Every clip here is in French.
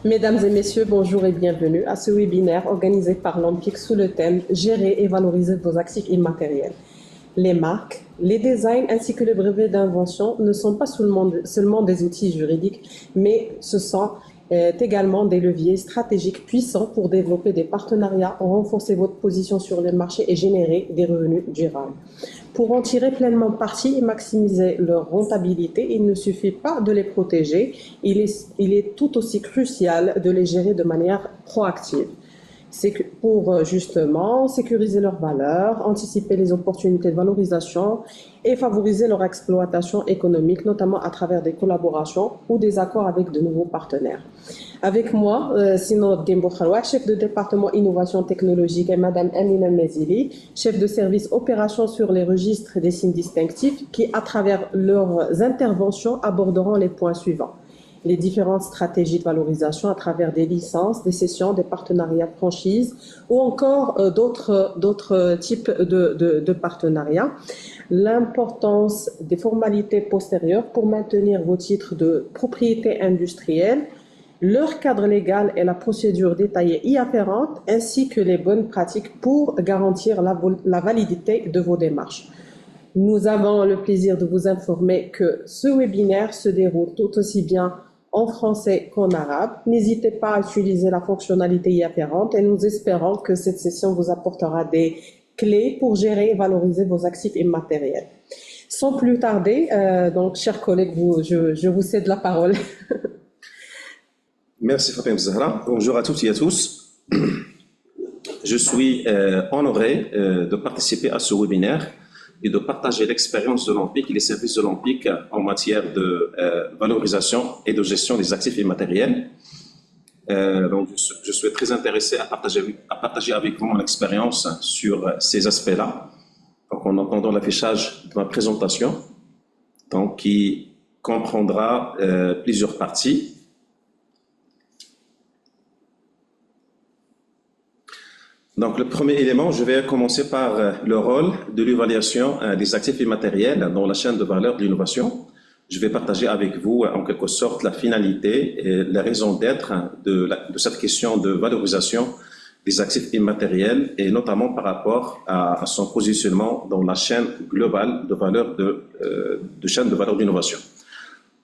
Mesdames et messieurs, bonjour et bienvenue à ce webinaire organisé par l'Empik sous le thème Gérer et valoriser vos actifs immatériels. Les marques, les designs ainsi que les brevets d'invention ne sont pas seulement des outils juridiques, mais ce sont également des leviers stratégiques puissants pour développer des partenariats, renforcer votre position sur le marché et générer des revenus durables. Pour en tirer pleinement parti et maximiser leur rentabilité, il ne suffit pas de les protéger, il est tout aussi crucial de les gérer de manière proactive. C'est pour justement sécuriser leurs valeurs, anticiper les opportunités de valorisation et favoriser leur exploitation économique, notamment à travers des collaborations ou des accords avec de nouveaux partenaires. Avec moi, Sinod Gembokharwa, chef de département innovation technologique, et Madame Amina Mezili, chef de service opération sur les registres des signes distinctifs, qui, à travers leurs interventions, aborderont les points suivants. Les différentes stratégies de valorisation à travers des licences, des cessions, des partenariats de franchise ou encore d'autres types de partenariats. L'importance des formalités postérieures pour maintenir vos titres de propriété industrielle, leur cadre légal et la procédure détaillée y afférente, ainsi que les bonnes pratiques pour garantir la validité de vos démarches. Nous avons le plaisir de vous informer que ce webinaire se déroule tout aussi bien en français qu'en arabe. N'hésitez pas à utiliser la fonctionnalité y afférente et nous espérons que cette session vous apportera des clés pour gérer et valoriser vos actifs immatériels. Sans plus tarder, donc chers collègues, je vous cède la parole. Merci Fatima Zahra. Bonjour à toutes et à tous. Je suis honoré de participer à ce webinaire et de partager l'expérience de l'Empik et les services de l'Empik en matière de valorisation et de gestion des actifs immatériels. Donc, je suis très intéressé à partager avec vous mon expérience sur ces aspects-là. Donc, en entendant l'affichage de ma présentation, donc, qui comprendra plusieurs parties. Donc, le premier élément, je vais commencer par le rôle de l'évaluation des actifs immatériels dans la chaîne de valeur de l'innovation. Je vais partager avec vous, en quelque sorte, la finalité et la raison d'être de cette question de valorisation des actifs immatériels et notamment par rapport à son positionnement dans la chaîne globale de valeur de chaîne de valeur d'innovation.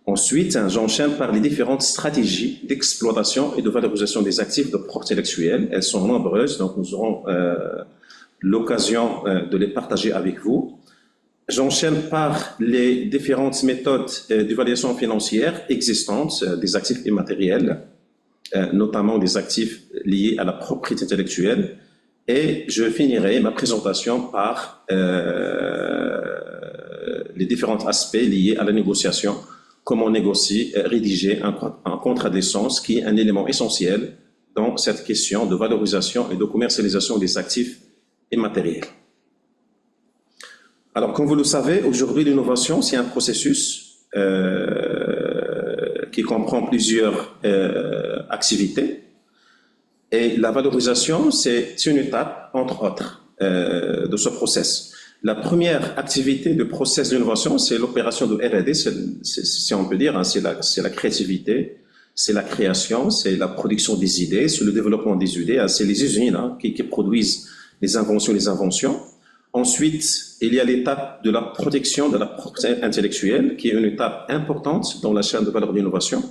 Ensuite, j'enchaîne par les différentes stratégies d'exploitation et de valorisation des actifs de propriété intellectuelle. Elles sont nombreuses, donc nous aurons l'occasion de les partager avec vous. J'enchaîne par les différentes méthodes d'évaluation financière existantes des actifs immatériels, notamment des actifs liés à la propriété intellectuelle. Et je finirai ma présentation par les différents aspects liés à la négociation, comment négocier, rédiger un contrat de licence qui est un élément essentiel dans cette question de valorisation et de commercialisation des actifs immatériels. Alors, comme vous le savez, aujourd'hui, l'innovation, c'est un processus qui comprend plusieurs activités et la valorisation, c'est une étape, entre autres, de ce processus. La première activité de process d'innovation, c'est l'opération de R&D, si on peut dire, hein, c'est la créativité, c'est la création, c'est la production des idées, c'est le développement des idées, hein, c'est les usines qui produisent les inventions. Ensuite, il y a l'étape de la protection de la propriété intellectuelle, qui est une étape importante dans la chaîne de valeur d'innovation.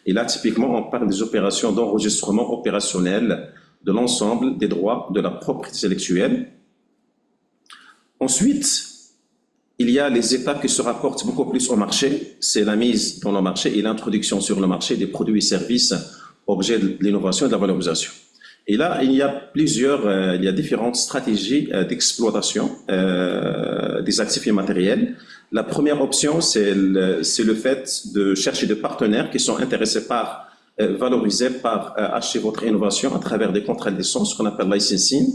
Et là, typiquement, on parle des opérations d'enregistrement opérationnel de l'ensemble des droits de la propriété intellectuelle. Ensuite, il y a les étapes qui se rapportent beaucoup plus au marché, c'est la mise dans le marché et l'introduction sur le marché des produits et services objets de l'innovation et de la valorisation. Et là, il y a différentes stratégies d'exploitation des actifs immatériels. La première option, c'est le fait de chercher des partenaires qui sont intéressés par valoriser, par acheter votre innovation à travers des contrats de licence, ce qu'on appelle licensing.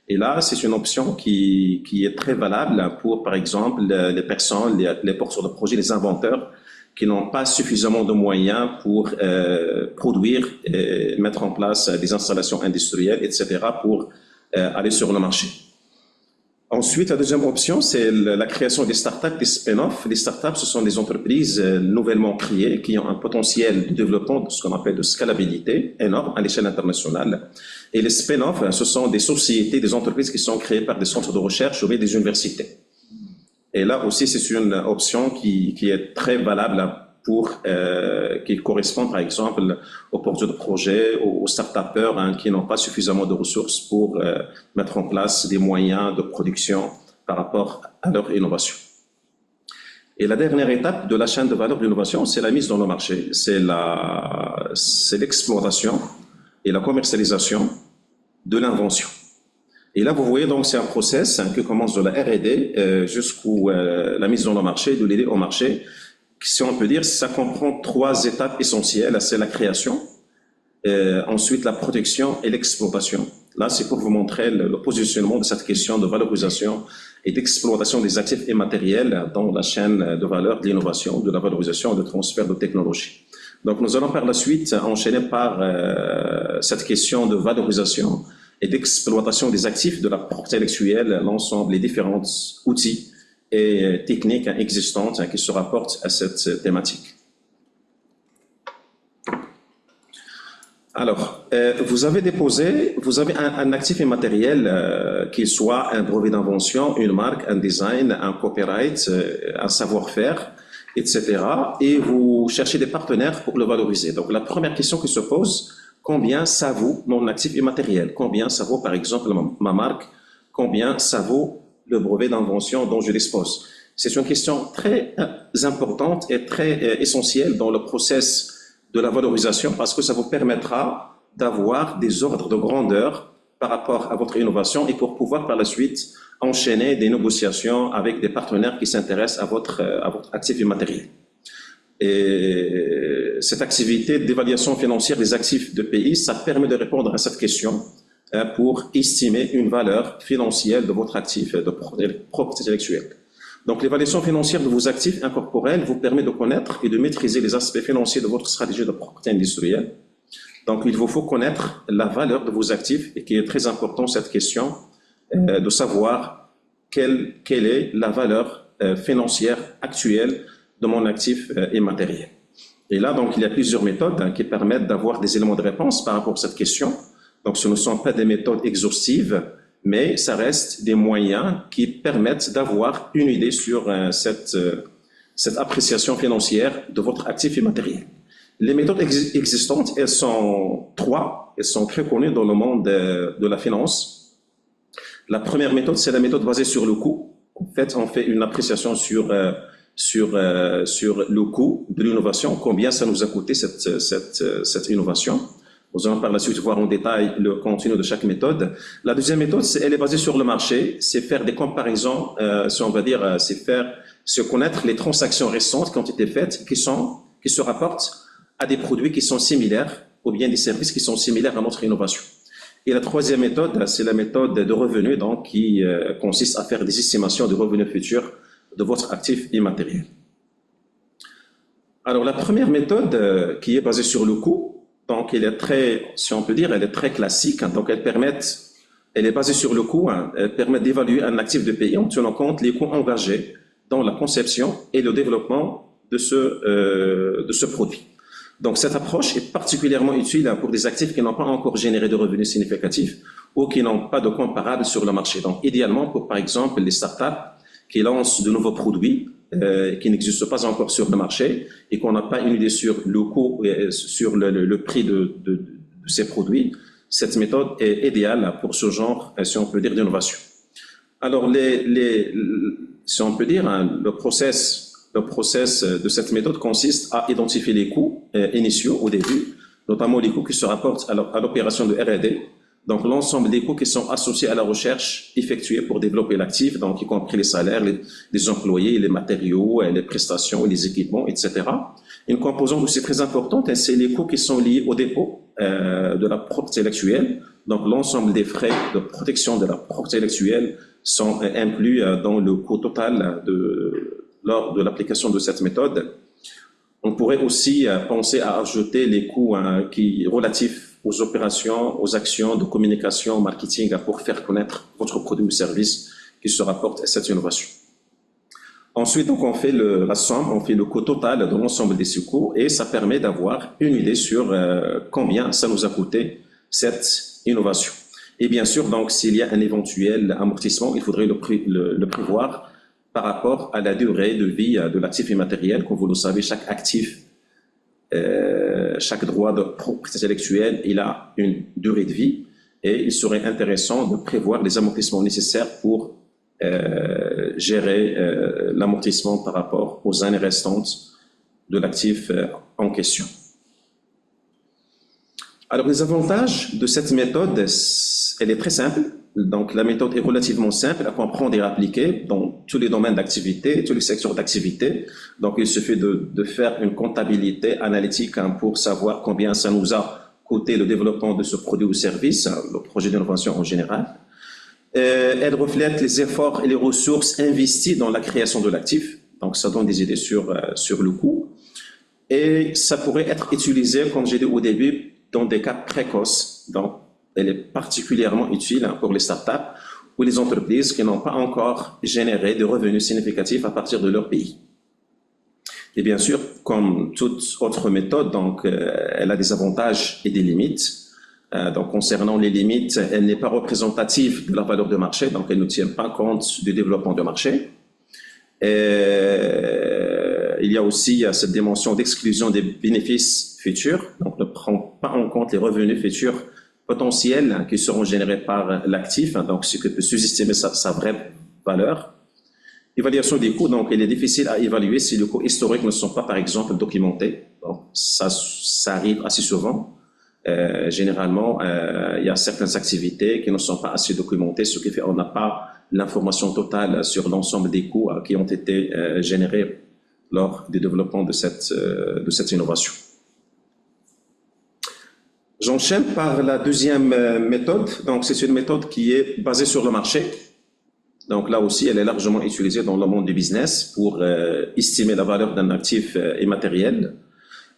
Et là, c'est une option qui est très valable pour, par exemple, les personnes, les porteurs de projets, les inventeurs qui n'ont pas suffisamment de moyens pour produire et mettre en place des installations industrielles, etc., pour aller sur le marché. Ensuite, la deuxième option, c'est la création des startups, des spin-offs. Les startups, ce sont des entreprises nouvellement créées qui ont un potentiel de développement, de ce qu'on appelle de scalabilité énorme à l'échelle internationale. Et les spin-offs, ce sont des sociétés, des entreprises qui sont créées par des centres de recherche ou des universités. Et là aussi, c'est une option qui est très valable pour qui correspond par exemple aux porteurs de projets, aux start-upers qui n'ont pas suffisamment de ressources pour mettre en place des moyens de production par rapport à leur innovation. Et la dernière étape de la chaîne de valeur de l'innovation, c'est la mise dans le marché, c'est l'exploitation et la commercialisation de l'invention. Et là, vous voyez, donc, c'est un process qui commence de la R&D jusqu'à la mise dans le marché, de l'idée au marché. Si on peut dire, ça comprend 3 étapes essentielles. C'est la création, ensuite la protection et l'exploitation. Là, c'est pour vous montrer le positionnement de cette question de valorisation et d'exploitation des actifs immatériels dans la chaîne de valeur de l'innovation, de la valorisation et de transfert de technologie. Donc, nous allons par la suite enchaîner par cette question de valorisation et d'exploitation des actifs de la propriété intellectuelle, l'ensemble, les différents outils et techniques existantes qui se rapportent à cette thématique. Alors, vous avez un actif immatériel, qu'il soit un brevet d'invention, une marque, un design, un copyright, un savoir-faire, etc. Et vous cherchez des partenaires pour le valoriser. Donc, la première question qui se pose, combien ça vaut mon actif immatériel? Combien ça vaut, par exemple, ma marque? Combien ça vaut le brevet d'invention dont je dispose? C'est une question très importante et très essentielle dans le process de la valorisation parce que ça vous permettra d'avoir des ordres de grandeur par rapport à votre innovation et pour pouvoir par la suite enchaîner des négociations avec des partenaires qui s'intéressent à votre actif immatériel. Et cette activité d'évaluation financière des actifs de pays, ça permet de répondre à cette question pour estimer une valeur financière de votre actif de propriété intellectuelle. Donc, l'évaluation financière de vos actifs incorporels vous permet de connaître et de maîtriser les aspects financiers de votre stratégie de propriété industrielle. Donc, il vous faut connaître la valeur de vos actifs et qui est très important cette question de savoir quelle est la valeur financière actuelle de mon actif immatériel. Et là, donc, il y a plusieurs méthodes qui permettent d'avoir des éléments de réponse par rapport à cette question. Donc, ce ne sont pas des méthodes exhaustives, mais ça reste des moyens qui permettent d'avoir une idée sur cette appréciation financière de votre actif immatériel. Les méthodes existantes, elles sont 3, elles sont très connues dans le monde de la finance. La première méthode, c'est la méthode basée sur le coût. En fait, on fait une appréciation sur le coût de l'innovation, combien ça nous a coûté cette innovation. Nous allons par la suite voir en détail le contenu de chaque méthode. La deuxième méthode, elle est basée sur le marché, c'est faire des comparaisons, si on va dire, c'est connaître les transactions récentes qui ont été faites, qui se rapportent à des produits qui sont similaires ou bien des services qui sont similaires à notre innovation. Et la troisième méthode, c'est la méthode de revenus, donc qui consiste à faire des estimations de revenus futurs de votre actif immatériel. Alors, la première méthode qui est basée sur le coût, donc elle est très, si on peut dire, elle est très classique. Donc, elle est basée sur le coût, elle permet d'évaluer un actif de pays en tenant compte les coûts engagés dans la conception et le développement de ce produit. Donc, cette approche est particulièrement utile pour des actifs qui n'ont pas encore généré de revenus significatifs ou qui n'ont pas de comparables sur le marché. Donc, idéalement, pour, par exemple, les startups qui lancent de nouveaux produits qui n'existent pas encore sur le marché et qu'on n'a pas une idée sur le coût, sur le prix de ces produits, cette méthode est idéale pour ce genre, si on peut dire, d'innovation. Alors, si on peut dire, le process de cette méthode consiste à identifier les coûts initiaux au début, notamment les coûts qui se rapportent à l'opération de R&D. Donc, l'ensemble des coûts qui sont associés à la recherche effectuée pour développer l'actif, donc y compris les salaires, les employés, les matériaux, les prestations, les équipements, etc. Une composante aussi très importante, c'est les coûts qui sont liés au dépôt de la propriété intellectuelle. Donc, l'ensemble des frais de protection de la propriété intellectuelle sont inclus dans le coût total lors de l'application de cette méthode. On pourrait aussi penser à ajouter les coûts relatifs aux opérations, aux actions de communication, marketing pour faire connaître votre produit ou service qui se rapportent à cette innovation. Ensuite, donc, on fait la somme, on fait le coût total de l'ensemble des secours et ça permet d'avoir une idée sur combien ça nous a coûté cette innovation. Et bien sûr, donc, s'il y a un éventuel amortissement, il faudrait le prévoir par rapport à la durée de vie de l'actif immatériel. Comme vous le savez, chaque actif, chaque droit de propriété intellectuelle, il a une durée de vie et il serait intéressant de prévoir les amortissements nécessaires pour gérer l'amortissement par rapport aux années restantes de l'actif en question. Alors, les avantages de cette méthode, elle est très simple. Donc, la méthode est relativement simple à comprendre et à appliquer dans tous les domaines d'activité, tous les secteurs d'activité. Donc, il suffit de faire une comptabilité analytique pour savoir combien ça nous a coûté le développement de ce produit ou service, le projet d'innovation en général. Elle reflète les efforts et les ressources investies dans la création de l'actif. Donc, ça donne des idées sur le coût. Et ça pourrait être utilisé, comme j'ai dit au début, dans des cas précoces. Donc, elle est particulièrement utile pour les startups ou les entreprises qui n'ont pas encore généré de revenus significatifs à partir de leur pays. Et bien sûr, comme toute autre méthode, donc, elle a des avantages et des limites. Donc, concernant les limites, elle n'est pas représentative de la valeur de marché, donc elle ne tient pas compte du développement de marché. Il y a aussi cette dimension d'exclusion des bénéfices futurs, donc ne prend pas en compte les revenus futurs potentiels qui seront générés par l'actif, donc ce que peut sous-estimer sa vraie valeur. Évaluation des coûts, donc il est difficile à évaluer si les coûts historiques ne sont pas, par exemple, documentés. Donc, ça arrive assez souvent. Généralement, il y a certaines activités qui ne sont pas assez documentées, ce qui fait qu'on n'a pas l'information totale sur l'ensemble des coûts qui ont été générés lors du développement de cette innovation. J'enchaîne par la deuxième méthode. Donc, c'est une méthode qui est basée sur le marché. Donc, là aussi, elle est largement utilisée dans le monde du business pour estimer la valeur d'un actif immatériel.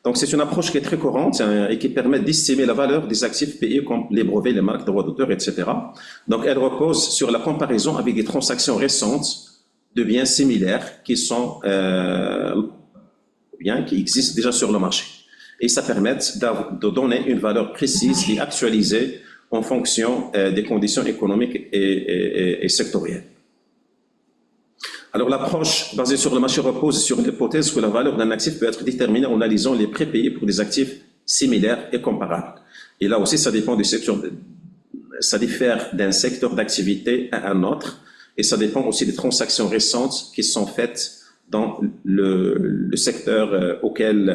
Donc, c'est une approche qui est très courante et qui permet d'estimer la valeur des actifs payés comme les brevets, les marques, droits d'auteur, etc. Donc, elle repose sur la comparaison avec des transactions récentes de biens similaires qui sont biens qui existent déjà sur le marché. Et ça permet de donner une valeur précise et actualisée en fonction des conditions économiques et sectorielles. Alors, l'approche basée sur le marché repose sur l'hypothèse que la valeur d'un actif peut être déterminée en analysant les prix payés pour des actifs similaires et comparables. Et là aussi, ça dépend du secteur, ça diffère d'un secteur d'activité à un autre, et ça dépend aussi des transactions récentes qui sont faites dans le secteur auquel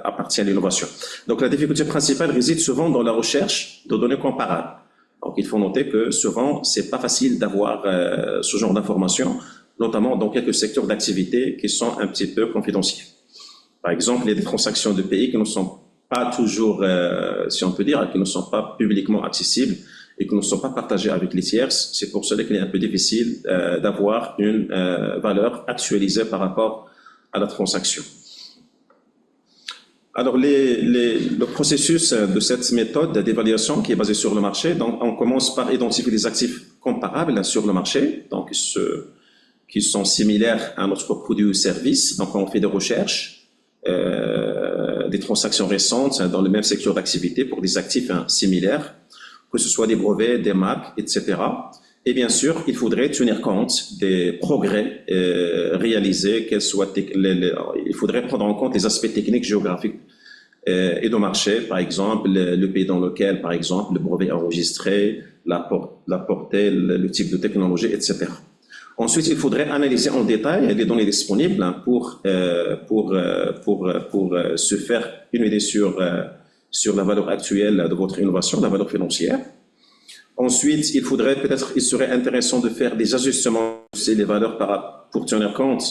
appartient l'innovation. Donc, la difficulté principale réside souvent dans la recherche de données comparables. Donc, il faut noter que souvent, c'est pas facile d'avoir ce genre d'informations, notamment dans quelques secteurs d'activité qui sont un petit peu confidentiels. Par exemple, il y a des transactions de pays qui ne sont pas toujours, si on peut dire, qui ne sont pas publiquement accessibles et qui ne sont pas partagées avec les tierces. C'est pour cela qu'il est un peu difficile d'avoir une valeur actualisée par rapport à la transaction. Alors, le processus de cette méthode d'évaluation qui est basée sur le marché, donc on commence par identifier les actifs comparables sur le marché, donc qui sont similaires à notre produit ou service. Donc, on fait des recherches, des transactions récentes dans le même secteur d'activité pour des actifs similaires, que ce soit des brevets, des marques, etc. Et bien sûr, il faudrait tenir compte des progrès réalisés, il faudrait prendre en compte les aspects techniques, géographiques et de marché, par exemple, le pays dans lequel, par exemple, le brevet est enregistré, la portée, le type de technologie, etc. Ensuite, il faudrait analyser en détail les données disponibles pour se faire une idée sur la valeur actuelle de votre innovation, la valeur financière. Ensuite, il serait intéressant de faire des ajustements sur les valeurs pour tenir compte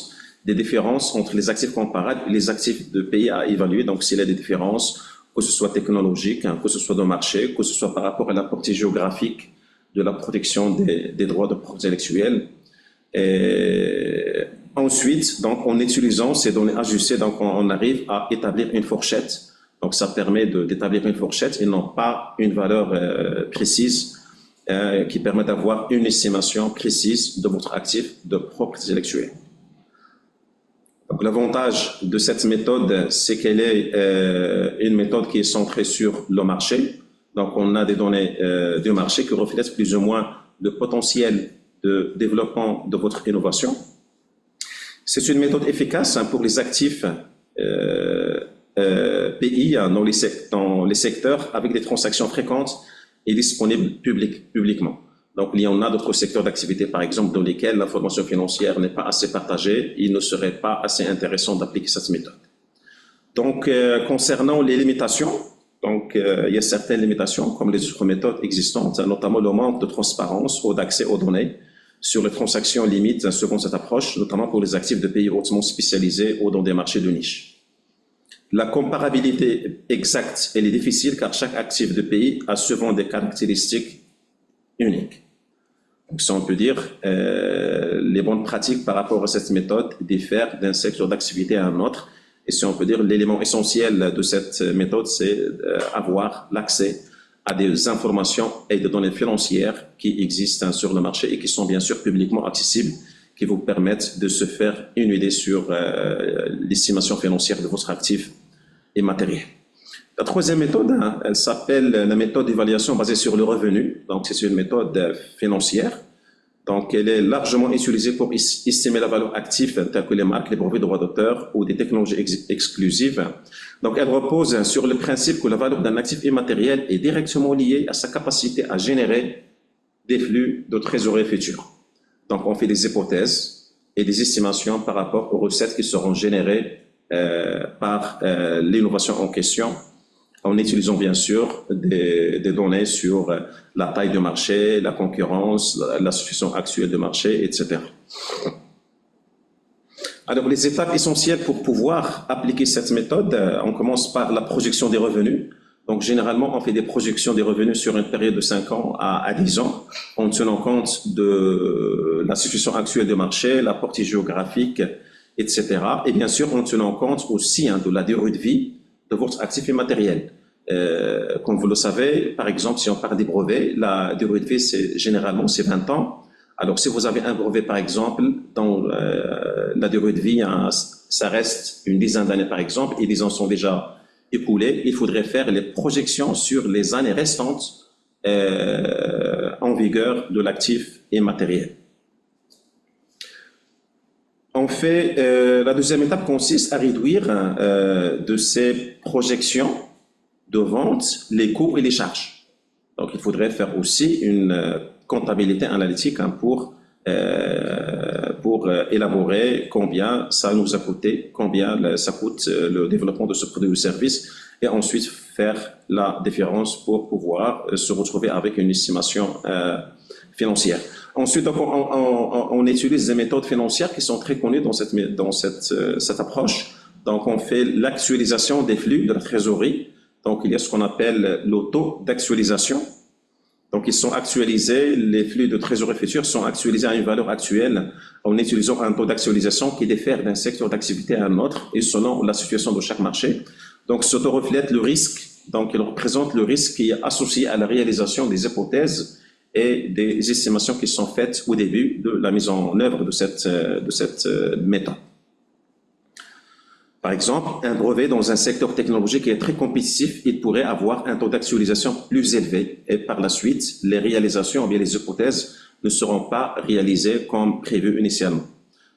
des différences entre les actifs comparables et les actifs de pays à évaluer. Donc, s'il y a des différences, que ce soit technologiques, que ce soit de marché, que ce soit par rapport à la portée géographique de la protection des droits de propriété intellectuelle. Et ensuite, donc, en utilisant ces données ajustées, donc, on arrive à établir une fourchette. Donc, ça permet d'établir une fourchette et non pas une valeur précise qui permet d'avoir une estimation précise de votre actif de propriété intellectuelle. Donc, l'avantage de cette méthode, c'est qu'elle est une méthode qui est centrée sur le marché. Donc, on a des données du marché qui reflètent plus ou moins le potentiel de développement de votre innovation. C'est une méthode efficace pour les actifs pays dans les secteurs avec des transactions fréquentes et disponibles publiquement. Donc, il y en a d'autres secteurs d'activité, par exemple, dans lesquels l'information financière n'est pas assez partagée. Il ne serait pas assez intéressant d'appliquer cette méthode. Donc, concernant les limitations, donc, il y a certaines limitations, comme les autres méthodes existantes, notamment le manque de transparence ou d'accès aux données sur les transactions limites selon cette approche, notamment pour les actifs de pays hautement spécialisés ou dans des marchés de niche. La comparabilité exacte, elle est difficile car chaque actif de pays a souvent des caractéristiques uniques. Donc, si on peut dire, les bonnes pratiques par rapport à cette méthode diffèrent d'un secteur d'activité à un autre. Et si on peut dire, l'élément essentiel de cette méthode, c'est avoir l'accès à des informations et des données financières qui existent sur le marché et qui sont bien sûr publiquement accessibles, qui vous permettent de se faire une idée sur l'estimation financière de votre actif immatériel. La troisième méthode, elle s'appelle la méthode d'évaluation basée sur le revenu. Donc, c'est une méthode financière. Donc, elle est largement utilisée pour estimer la valeur active telle que les marques, les brevets de droits d'auteur ou des technologies exclusives. Donc, elle repose sur le principe que la valeur d'un actif immatériel est directement liée à sa capacité à générer des flux de trésorerie futurs. Donc, on fait des hypothèses et des estimations par rapport aux recettes qui seront générées par l'innovation en question, en utilisant bien sûr des données sur la taille du marché, la concurrence, la situation actuelle du marché, etc. Alors, les étapes essentielles pour pouvoir appliquer cette méthode, on commence par la projection des revenus. Donc, généralement, on fait des projections des revenus sur une période de 5 ans à 10 ans, en tenant compte de la situation actuelle du marché, la portée géographique, etc. Et bien sûr, en tenant compte aussi de la durée de vie de votre actif immatériel. Comme vous le savez, par exemple, si on parle des brevets, la durée de vie, généralement, c'est 20 ans. Alors, si vous avez un brevet, par exemple, dont la durée de vie, ça reste une dizaine d'années, par exemple, et 10 ans sont déjà écoulés, il faudrait faire les projections sur les années restantes en vigueur de l'actif immatériel. En fait, la deuxième étape consiste à réduire de ces projections de vente les coûts et les charges. Donc, il faudrait faire aussi une comptabilité analytique pour élaborer combien ça nous a coûté, combien ça coûte le développement de ce produit ou service, et ensuite faire la différence pour pouvoir se retrouver avec une estimation financière. Ensuite, donc, on utilise des méthodes financières qui sont très connues dans cette approche. Donc, on fait l'actualisation des flux de la trésorerie. Donc, il y a ce qu'on appelle le taux d'actualisation. Donc, ils sont actualisés, les flux de trésorerie futurs sont actualisés à une valeur actuelle en utilisant un taux d'actualisation qui diffère d'un secteur d'activité à un autre et selon la situation de chaque marché. Donc, ce taux reflète le risque. Donc, il représente le risque qui est associé à la réalisation des hypothèses et des estimations qui sont faites au début de la mise en œuvre de cette méthode. Par exemple, un brevet dans un secteur technologique qui est très compétitif, il pourrait avoir un taux d'actualisation plus élevé et par la suite, les réalisations ou bien les hypothèses ne seront pas réalisées comme prévu initialement.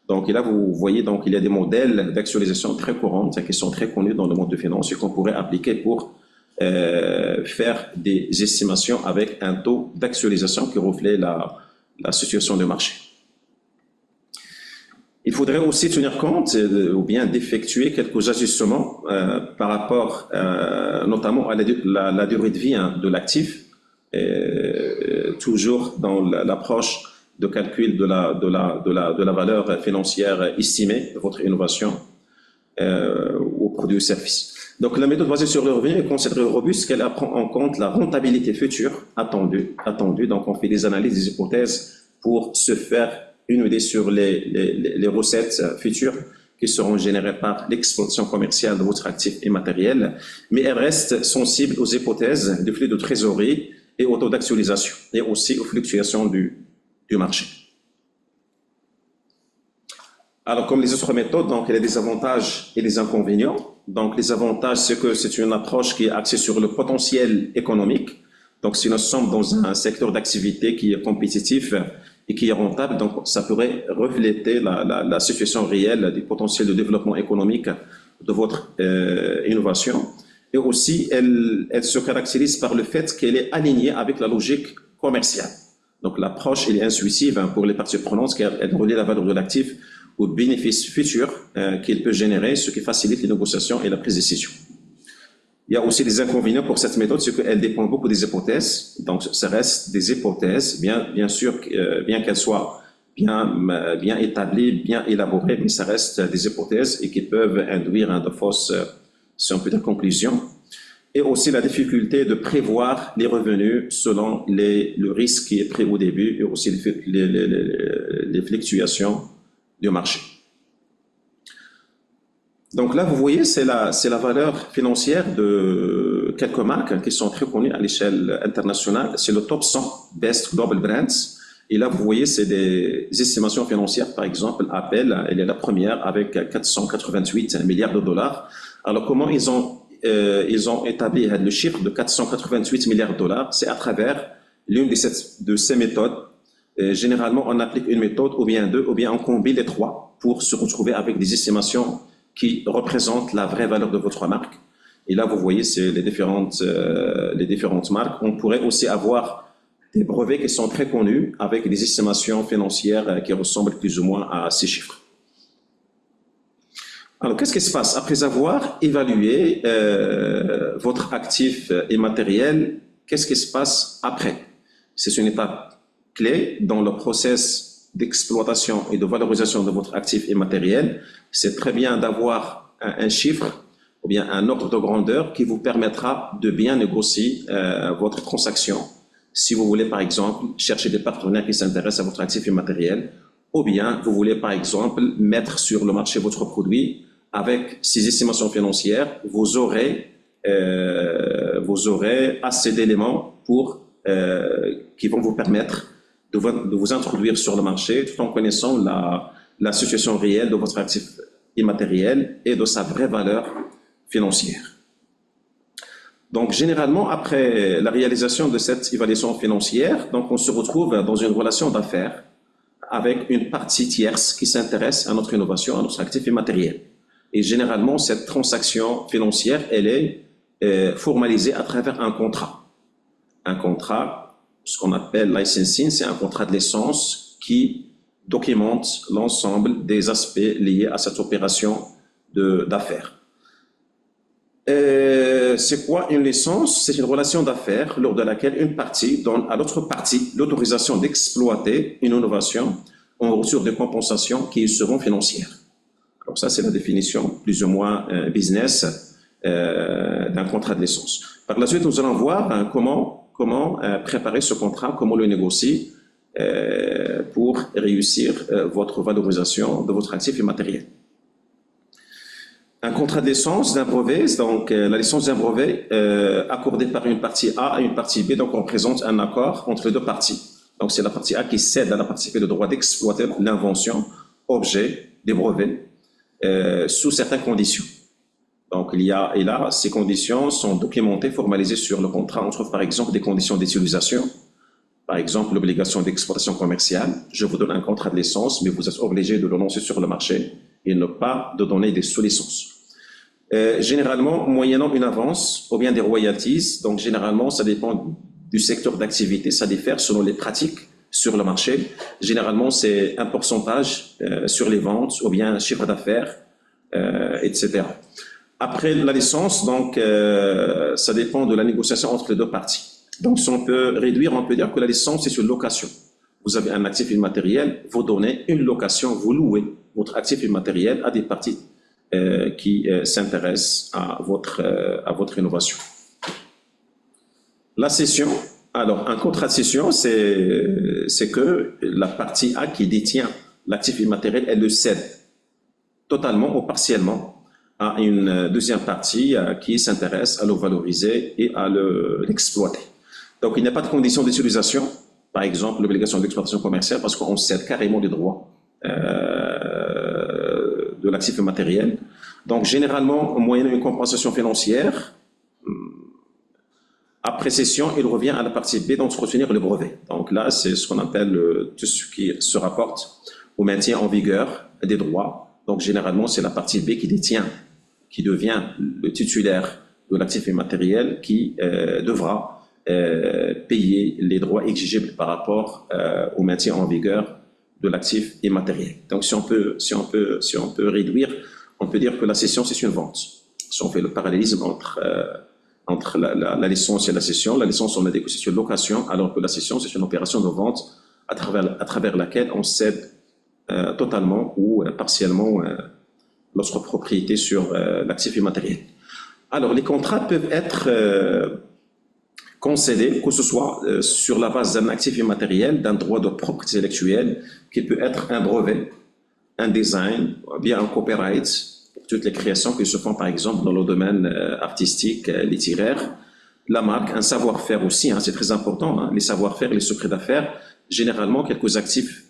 Donc là, vous voyez, donc il y a des modèles d'actualisation très courants qui sont très connus dans le monde de finance et qu'on pourrait appliquer pour faire des estimations avec un taux d'actualisation qui reflète la situation du marché. Il faudrait aussi tenir compte ou bien d'effectuer quelques ajustements par rapport notamment à la durée de vie de l'actif, toujours dans l'approche de calcul de la valeur financière estimée de votre innovation au produit ou service. Donc la méthode basée sur le revenu est considérée robuste qu'elle prend en compte la rentabilité future attendue. Donc on fait des analyses, des hypothèses pour se faire une idée sur les recettes futures qui seront générées par l'exploitation commerciale de votre actif immatériel, mais elle reste sensible aux hypothèses de flux de trésorerie et au taux d'actualisation et aussi aux fluctuations du marché. Alors, comme les autres méthodes, donc, il y a des avantages et des inconvénients. Donc, les avantages, c'est que c'est une approche qui est axée sur le potentiel économique. Donc, si nous sommes dans un secteur d'activité qui est compétitif et qui est rentable, donc ça pourrait refléter la situation réelle du potentiel de développement économique de votre innovation. Et aussi, elle se caractérise par le fait qu'elle est alignée avec la logique commerciale. Donc, l'approche est intuitive pour les parties prenantes car elle relie la valeur de l'actif aux bénéfices futurs qu'il peut générer, ce qui facilite les négociations et la prise de décision. Il y a aussi des inconvénients pour cette méthode, c'est qu'elle dépend beaucoup des hypothèses. Donc, ça reste des hypothèses, bien sûr, bien qu'elles soient bien établies, bien élaborées, mais ça reste des hypothèses et qui peuvent induire de fausses, si on peut dire, conclusions. Et aussi la difficulté de prévoir les revenus selon le risque qui est pris au début et aussi les fluctuations du marché. Donc là, vous voyez, c'est la valeur financière de quelques marques qui sont très connues à l'échelle internationale. C'est le top 100 Best Global Brands. Et là, vous voyez, c'est des estimations financières. Par exemple, Apple, elle est la première avec 488 milliards de dollars. Alors, comment ils ont établi le chiffre de 488 milliards de dollars? C'est à travers l'une de ces méthodes. Généralement, on applique une méthode ou bien deux, ou bien on combine les trois pour se retrouver avec des estimations qui représentent la vraie valeur de votre marque. Et là, vous voyez, c'est les différentes marques. On pourrait aussi avoir des brevets qui sont très connus avec des estimations financières qui ressemblent plus ou moins à ces chiffres. Alors, qu'est-ce qui se passe? Après avoir évalué votre actif immatériel, qu'est-ce qui se passe après? C'est une étape clé dans le process d'exploitation et de valorisation de votre actif immatériel. C'est très bien d'avoir un chiffre ou bien un ordre de grandeur qui vous permettra de bien négocier votre transaction. Si vous voulez, par exemple, chercher des partenaires qui s'intéressent à votre actif immatériel, ou bien vous voulez, par exemple, mettre sur le marché votre produit, avec ces estimations financières, vous aurez assez d'éléments qui vont vous permettre de vous introduire sur le marché tout en connaissant la situation réelle de votre actif immatériel et de sa vraie valeur financière. Donc, généralement, après la réalisation de cette évaluation financière, donc on se retrouve dans une relation d'affaires avec une partie tierce qui s'intéresse à notre innovation, à notre actif immatériel. Et généralement, cette transaction financière, elle est formalisée à travers un contrat. Un contrat, ce qu'on appelle licensing, c'est un contrat de licence qui documente l'ensemble des aspects liés à cette opération d'affaires. C'est quoi une licence? C'est une relation d'affaires lors de laquelle une partie donne à l'autre partie l'autorisation d'exploiter une innovation en retour de compensations qui seront financières. Alors ça, c'est la définition plus ou moins business d'un contrat de licence. Par la suite, nous allons voir comment préparer ce contrat, comment le négocier pour réussir votre valorisation de votre actif immatériel. Un contrat de licence d'un brevet, donc la licence d'un brevet accordée par une partie A à une partie B, donc on présente un accord entre les deux parties. Donc c'est la partie A qui cède à la partie B le droit d'exploiter l'invention, objet des brevets sous certaines conditions. Donc et là, ces conditions sont documentées, formalisées sur le contrat. On trouve par exemple des conditions d'utilisation, par exemple l'obligation d'exploitation commerciale. Je vous donne un contrat de licence, mais vous êtes obligé de le lancer sur le marché et ne pas de donner des sous-licences. Généralement, moyennant une avance ou bien des royalties, donc généralement, ça dépend du secteur d'activité, ça diffère selon les pratiques sur le marché. Généralement, c'est un pourcentage sur les ventes ou bien un chiffre d'affaires, etc. Après la licence, donc, ça dépend de la négociation entre les deux parties. Donc, si on peut réduire, on peut dire que la licence, c'est une location. Vous avez un actif immatériel, vous donnez une location, vous louez votre actif immatériel à des parties qui s'intéressent à votre innovation. La cession. Alors, un contrat de cession, c'est que la partie A qui détient l'actif immatériel, elle le cède totalement ou partiellement à une deuxième partie qui s'intéresse à le valoriser et à l'exploiter. Donc, il n'y a pas de condition d'utilisation, par exemple l'obligation d'exploitation commerciale, parce qu'on cède carrément les droits de l'actif immatériel. Donc, généralement, moyennant une compensation financière, après cession, il revient à la partie B, donc retenir le brevet. Donc là, c'est ce qu'on appelle tout ce qui se rapporte au maintien en vigueur des droits. Donc généralement, c'est la partie B qui détient, qui devient le titulaire de l'actif immatériel qui devra payer les droits exigibles par rapport au maintien en vigueur de l'actif immatériel. Donc si on peut réduire, on peut dire que la cession, c'est une vente. Si on fait le parallélisme entre la licence et la cession. La licence, on a dit que c'est une location, alors que la cession, c'est une opération de vente à travers laquelle on cède totalement ou partiellement notre propriété sur l'actif immatériel. Alors, les contrats peuvent être concédés, que ce soit sur la base d'un actif immatériel, d'un droit de propriété intellectuelle, qui peut être un brevet, un design, bien un copyright, toutes les créations qui se font, par exemple, dans le domaine artistique, littéraire. La marque, un savoir-faire aussi, c'est très important, les savoir-faire, les secrets d'affaires. Généralement, quelques actifs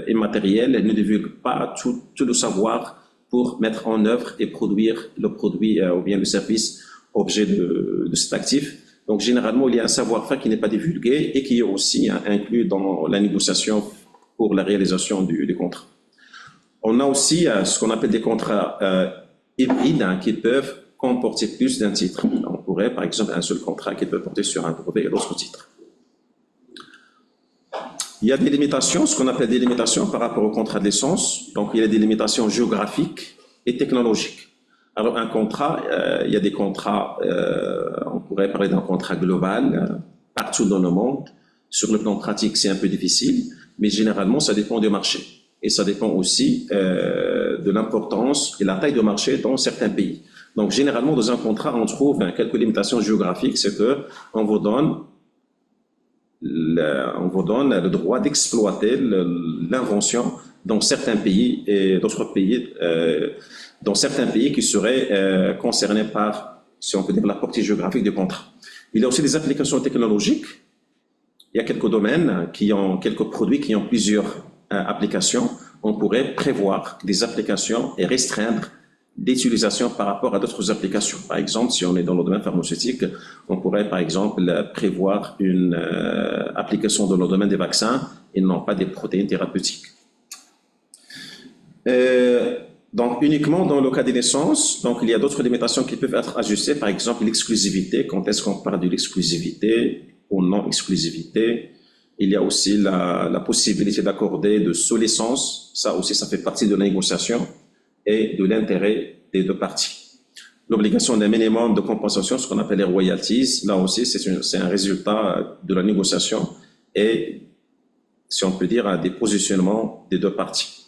immatériels ne divulguent pas tout le savoir pour mettre en œuvre et produire le produit ou bien le service objet de cet actif. Donc, généralement, il y a un savoir-faire qui n'est pas divulgué et qui est aussi inclus dans la négociation pour la réalisation du contrat. On a aussi ce qu'on appelle des contrats hybrides qui peuvent comporter plus d'un titre. On pourrait, par exemple, un seul contrat qui peut porter sur un brevet et d'autres titres. Il y a des limitations, ce qu'on appelle des limitations par rapport au contrat de licence. Donc, il y a des limitations géographiques et technologiques. Alors, un contrat, il y a des contrats, on pourrait parler d'un contrat global, partout dans le monde. Sur le plan pratique, c'est un peu difficile, mais généralement, ça dépend du marché. Et ça dépend aussi de l'importance et la taille de marché dans certains pays. Donc, généralement, dans un contrat, on trouve quelques limitations géographiques, c'est que on vous donne le droit d'exploiter l'invention dans certains pays et d'autres pays, dans certains pays qui seraient concernés par, si on peut dire, la portée géographique du contrat. Il y a aussi des applications technologiques. Il y a quelques domaines quelques produits qui ont plusieurs applications. On pourrait prévoir des applications et restreindre l'utilisation par rapport à d'autres applications. Par exemple, si on est dans le domaine pharmaceutique, on pourrait par exemple prévoir une application dans le domaine des vaccins et non pas des protéines thérapeutiques. Donc uniquement dans le cas des naissances, donc il y a d'autres limitations qui peuvent être ajustées, par exemple l'exclusivité. Quand est-ce qu'on parle de l'exclusivité ou non-exclusivité? Il y a aussi la possibilité d'accorder de sous-licence. Ça aussi, ça fait partie de la négociation et de l'intérêt des deux parties. L'obligation d'un minimum de compensation, ce qu'on appelle les royalties, là aussi, c'est un résultat de la négociation et, si on peut dire, des positionnements des deux parties.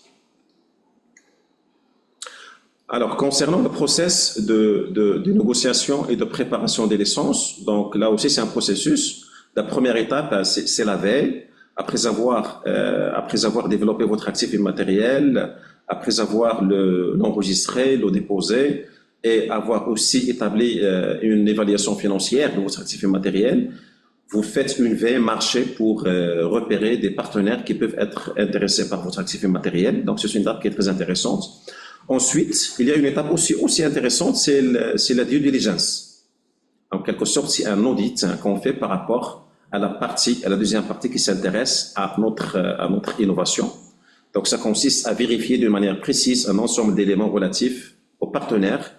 Alors, concernant le process de négociation et de préparation des licences, donc là aussi, c'est un processus. La première étape, c'est la veille. Après avoir développé votre actif immatériel, après avoir l'enregistré, le déposé, et avoir aussi établi une évaluation financière de votre actif immatériel, vous faites une veille marché pour repérer des partenaires qui peuvent être intéressés par votre actif immatériel. Donc, c'est une étape qui est très intéressante. Ensuite, il y a une étape aussi intéressante, c'est la due diligence. En quelque sorte, c'est un audit qu'on fait par rapport à la deuxième partie qui s'intéresse à notre innovation. Donc, ça consiste à vérifier d'une manière précise un ensemble d'éléments relatifs au partenaire,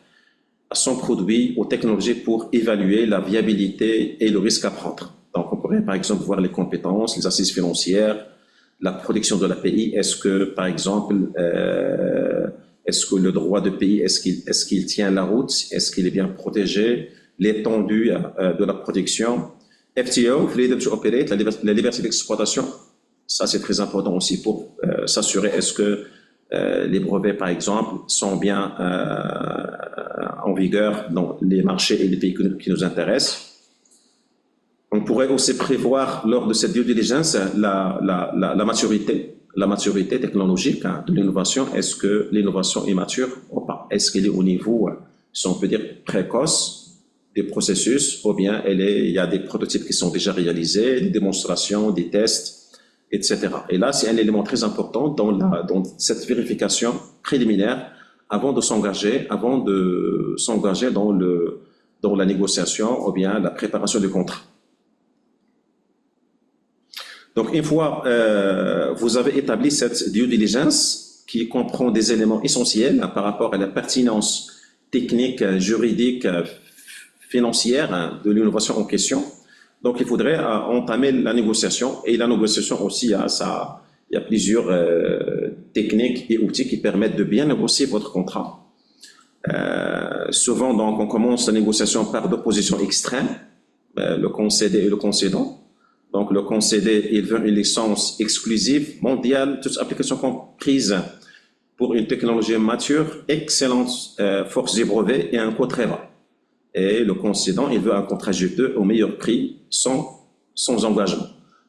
à son produit, aux technologies pour évaluer la viabilité et le risque à prendre. Donc, on pourrait par exemple voir les compétences, les assises financières, la production de l'API. Est-ce que, par exemple, est-ce que le droit de pays, est-ce qu'il tient la route? Est-ce qu'il est bien protégé? L'étendue de la protection. FTO, Freedom to Operate, la liberté d'exploitation. Ça, c'est très important aussi pour s'assurer est-ce que les brevets, par exemple, sont bien en vigueur dans les marchés et les pays qui nous intéressent. On pourrait aussi prévoir lors de cette due diligence la maturité technologique de l'innovation. Est-ce que l'innovation est mature ou pas? Est-ce qu'elle est au niveau, si on peut dire, précoce des processus, ou bien il y a des prototypes qui sont déjà réalisés, des démonstrations, des tests, etc. Et là, c'est un élément très important dans cette vérification préliminaire avant de s'engager dans la négociation ou bien la préparation du contrat. Donc, une fois vous avez établi cette due diligence qui comprend des éléments essentiels par rapport à la pertinence technique, juridique, financière de l'innovation en question, donc il faudrait entamer la négociation. Et la négociation aussi, il y a plusieurs techniques et outils qui permettent de bien négocier votre contrat. Souvent, donc, on commence la négociation par deux positions extrêmes, le concédé et le concédant. Donc, le concédé, il veut une licence exclusive, mondiale, toutes applications comprises pour une technologie mature, excellente force des brevets et un coût très bas. Et le concédant, il veut un contrat juteux au meilleur prix, sans engagement.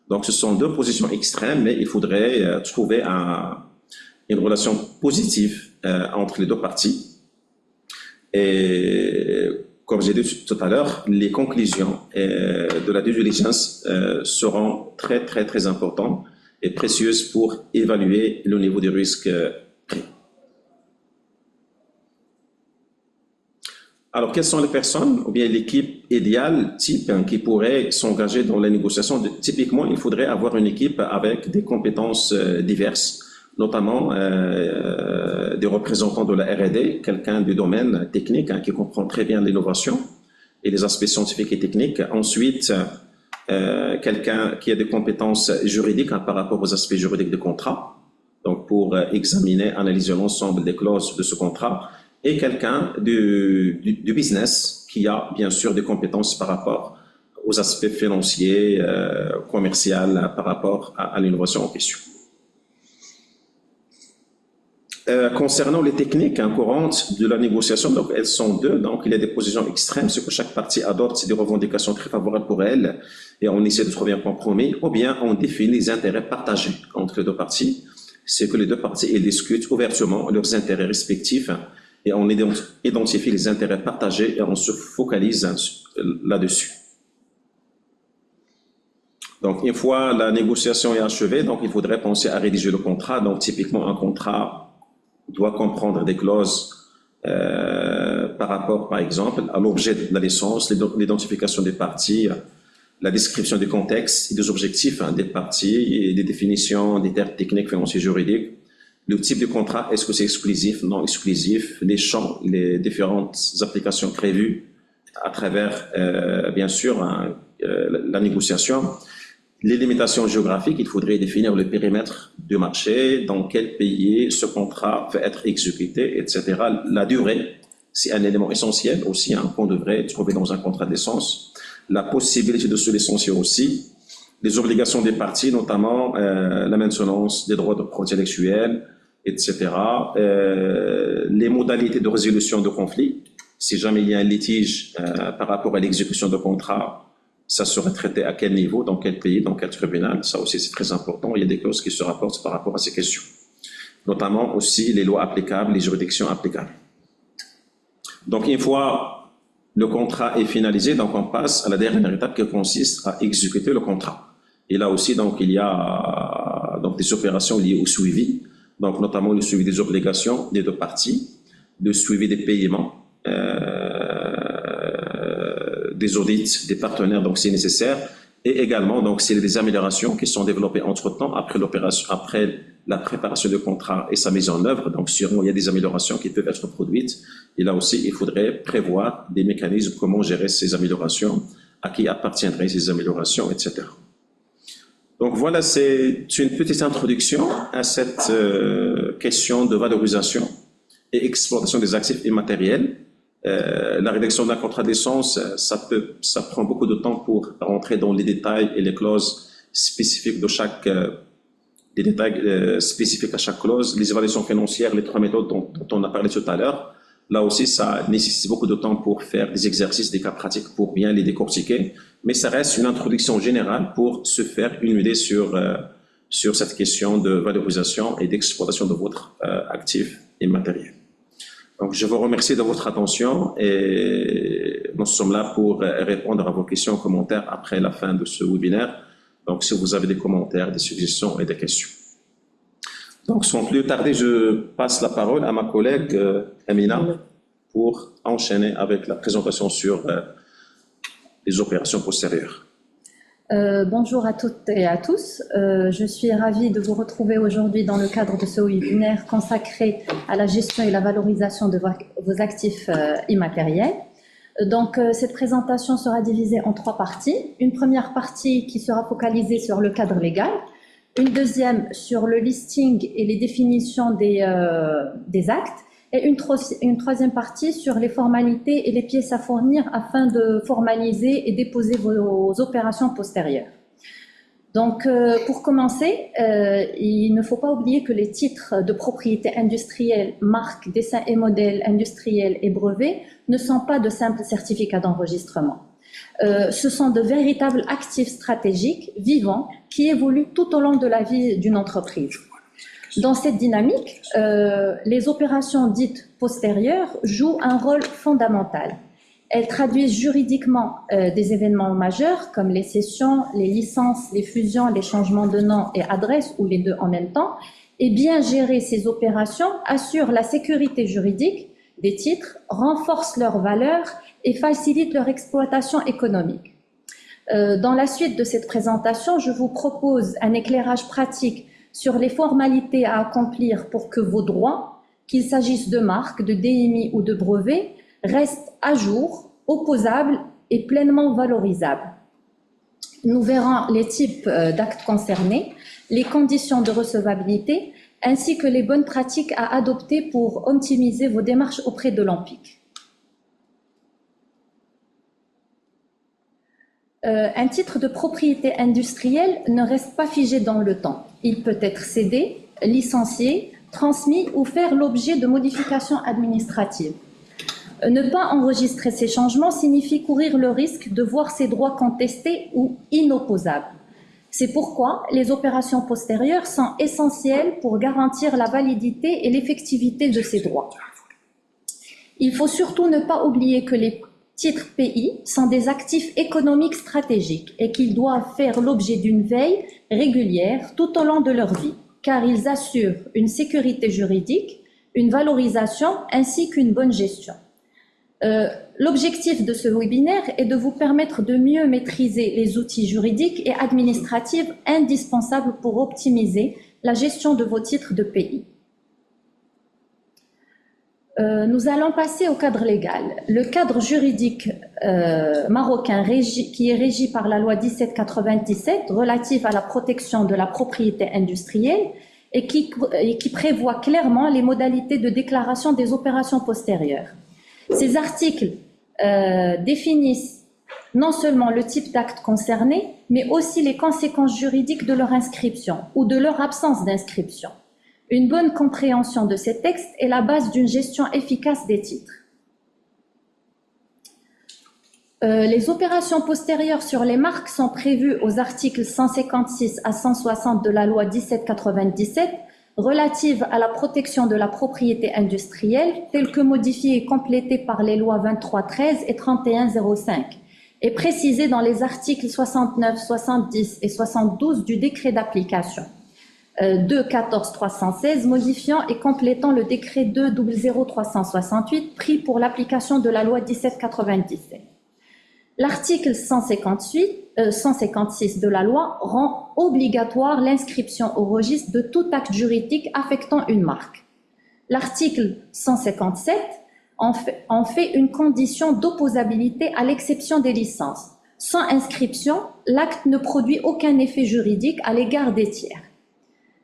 Donc, ce sont deux positions extrêmes, mais il faudrait trouver une relation positive entre les deux parties. Et comme j'ai dit tout à l'heure, les conclusions de la due diligence seront très, très, très importantes et précieuses pour évaluer le niveau de risque pris. Alors, quelles sont les personnes ou bien l'équipe idéale type qui pourrait s'engager dans la négociation? Typiquement, il faudrait avoir une équipe avec des compétences diverses, notamment des représentants de la R&D, quelqu'un du domaine technique qui comprend très bien l'innovation et les aspects scientifiques et techniques. Ensuite, quelqu'un qui a des compétences juridiques par rapport aux aspects juridiques du contrat, donc pour examiner, analyser l'ensemble des clauses de ce contrat, et quelqu'un du business qui a bien sûr des compétences par rapport aux aspects financiers, commerciaux, par rapport à l'innovation en question. Concernant les techniques courantes de la négociation, donc elles sont deux. Donc il y a des positions extrêmes, ce que chaque partie adopte, c'est des revendications très favorables pour elle, et on essaie de trouver un compromis, ou bien on définit les intérêts partagés entre les deux parties, c'est que les deux parties elles discutent ouvertement leurs intérêts respectifs, et on identifie les intérêts partagés et on se focalise là-dessus. Donc une fois la négociation est achevée, donc il faudrait penser à rédiger le contrat. Donc typiquement un contrat doit comprendre des clauses par rapport, par exemple, à l'objet de la licence, l'identification des parties, la description du contexte et des objectifs des parties, et des définitions des termes techniques, financiers, juridiques, le type de contrat, est-ce que c'est exclusif, non exclusif, les champs, les différentes applications prévues à travers, bien sûr, la négociation. Les limitations géographiques, il faudrait définir le périmètre du marché, dans quel pays ce contrat va être exécuté, etc. La durée, c'est un élément essentiel aussi qu'on devrait trouver dans un contrat de licence. La possibilité de se licencier aussi. Les obligations des parties, notamment la maintenance des droits de propriété intellectuelle, etc. Les modalités de résolution de conflits. Si jamais il y a un litige par rapport à l'exécution de contrat, ça serait traité à quel niveau, dans quel pays, dans quel tribunal. Ça aussi, c'est très important. Il y a des clauses qui se rapportent par rapport à ces questions. Notamment aussi les lois applicables, les juridictions applicables. Donc, une fois le contrat est finalisé, donc on passe à la dernière étape qui consiste à exécuter le contrat. Et là aussi, donc, il y a donc, des opérations liées au suivi, donc notamment le suivi des obligations des deux parties, le suivi des paiements, des audits des partenaires, donc c'est nécessaire, et également donc c'est des améliorations qui sont développées entre-temps après l'opération, après la préparation du contrat et sa mise en œuvre. Donc sûrement il y a des améliorations qui peuvent être produites, et là aussi il faudrait prévoir des mécanismes comment gérer ces améliorations, à qui appartiendraient ces améliorations, etc. Donc voilà, c'est une petite introduction à cette question de valorisation et exploitation des actifs immatériels. La rédaction d'un contrat de licence, ça prend beaucoup de temps pour rentrer dans les détails et les clauses spécifiques de chaque, les détails spécifiques à chaque clause, les évaluations financières, les trois méthodes dont on a parlé tout à l'heure. Là aussi, ça nécessite beaucoup de temps pour faire des exercices, des cas pratiques pour bien les décortiquer, mais ça reste une introduction générale pour se faire une idée sur cette question de valorisation et d'exploitation de votre actif immatériel. Donc, je vous remercie de votre attention et nous sommes là pour répondre à vos questions, commentaires après la fin de ce webinaire. Donc, si vous avez des commentaires, des suggestions et des questions. Donc, sans plus tarder, je passe la parole à ma collègue Amina pour enchaîner avec la présentation sur les opérations postérieures. Bonjour à toutes et à tous. Je suis ravie de vous retrouver aujourd'hui dans le cadre de ce webinaire consacré à la gestion et la valorisation de vos actifs immatériels. Donc, cette présentation sera divisée en 3 parties. Une première partie qui sera focalisée sur le cadre légal, une deuxième sur le listing et les définitions des actes, et une troisième partie sur les formalités et les pièces à fournir afin de formaliser et déposer vos opérations postérieures. Donc, pour commencer, il ne faut pas oublier que les titres de propriété industrielle, marques, dessins et modèles industriels et brevets ne sont pas de simples certificats d'enregistrement. Ce sont de véritables actifs stratégiques, vivants, qui évoluent tout au long de la vie d'une entreprise. Dans cette dynamique, les opérations dites postérieures jouent un rôle fondamental. Elles traduisent juridiquement des événements majeurs comme les cessions, les licences, les fusions, les changements de nom et adresse ou les deux en même temps. Et bien gérer ces opérations assure la sécurité juridique des titres, renforce leur valeur et facilite leur exploitation économique. Dans la suite de cette présentation, je vous propose un éclairage pratique sur les formalités à accomplir pour que vos droits, qu'il s'agisse de marques, de DMI ou de brevets, restent à jour, opposables et pleinement valorisables. Nous verrons les types d'actes concernés, les conditions de recevabilité, ainsi que les bonnes pratiques à adopter pour optimiser vos démarches auprès de l'ANPIC. Un titre de propriété industrielle ne reste pas figé dans le temps. Il peut être cédé, licencié, transmis ou faire l'objet de modifications administratives. Ne pas enregistrer ces changements signifie courir le risque de voir ses droits contestés ou inopposables. C'est pourquoi les opérations postérieures sont essentielles pour garantir la validité et l'effectivité de ces droits. Il faut surtout ne pas oublier que les titres pays sont des actifs économiques stratégiques et qu'ils doivent faire l'objet d'une veille régulière tout au long de leur vie, car ils assurent une sécurité juridique, une valorisation ainsi qu'une bonne gestion. L'objectif de ce webinaire est de vous permettre de mieux maîtriser les outils juridiques et administratifs indispensables pour optimiser la gestion de vos titres de pays. Nous allons passer au cadre légal. Le cadre juridique marocain qui est régi par la loi 1797 relative à la protection de la propriété industrielle et qui prévoit clairement les modalités de déclaration des opérations postérieures. Ces articles définissent non seulement le type d'acte concerné, mais aussi les conséquences juridiques de leur inscription ou de leur absence d'inscription. Une bonne compréhension de ces textes est la base d'une gestion efficace des titres. Les opérations postérieures sur les marques sont prévues aux articles 156 à 160 de la loi 1797 relative à la protection de la propriété industrielle, telle que modifiée et complétée par les lois 2313 et 3105, et précisée dans les articles 69, 70 et 72 du décret d'application. 2-14-316 modifiant et complétant le décret 2-00-368 pris pour l'application de la loi 1797. L'article 156 de la loi rend obligatoire l'inscription au registre de tout acte juridique affectant une marque. L'article 157 en fait une condition d'opposabilité à l'exception des licences. Sans inscription, l'acte ne produit aucun effet juridique à l'égard des tiers.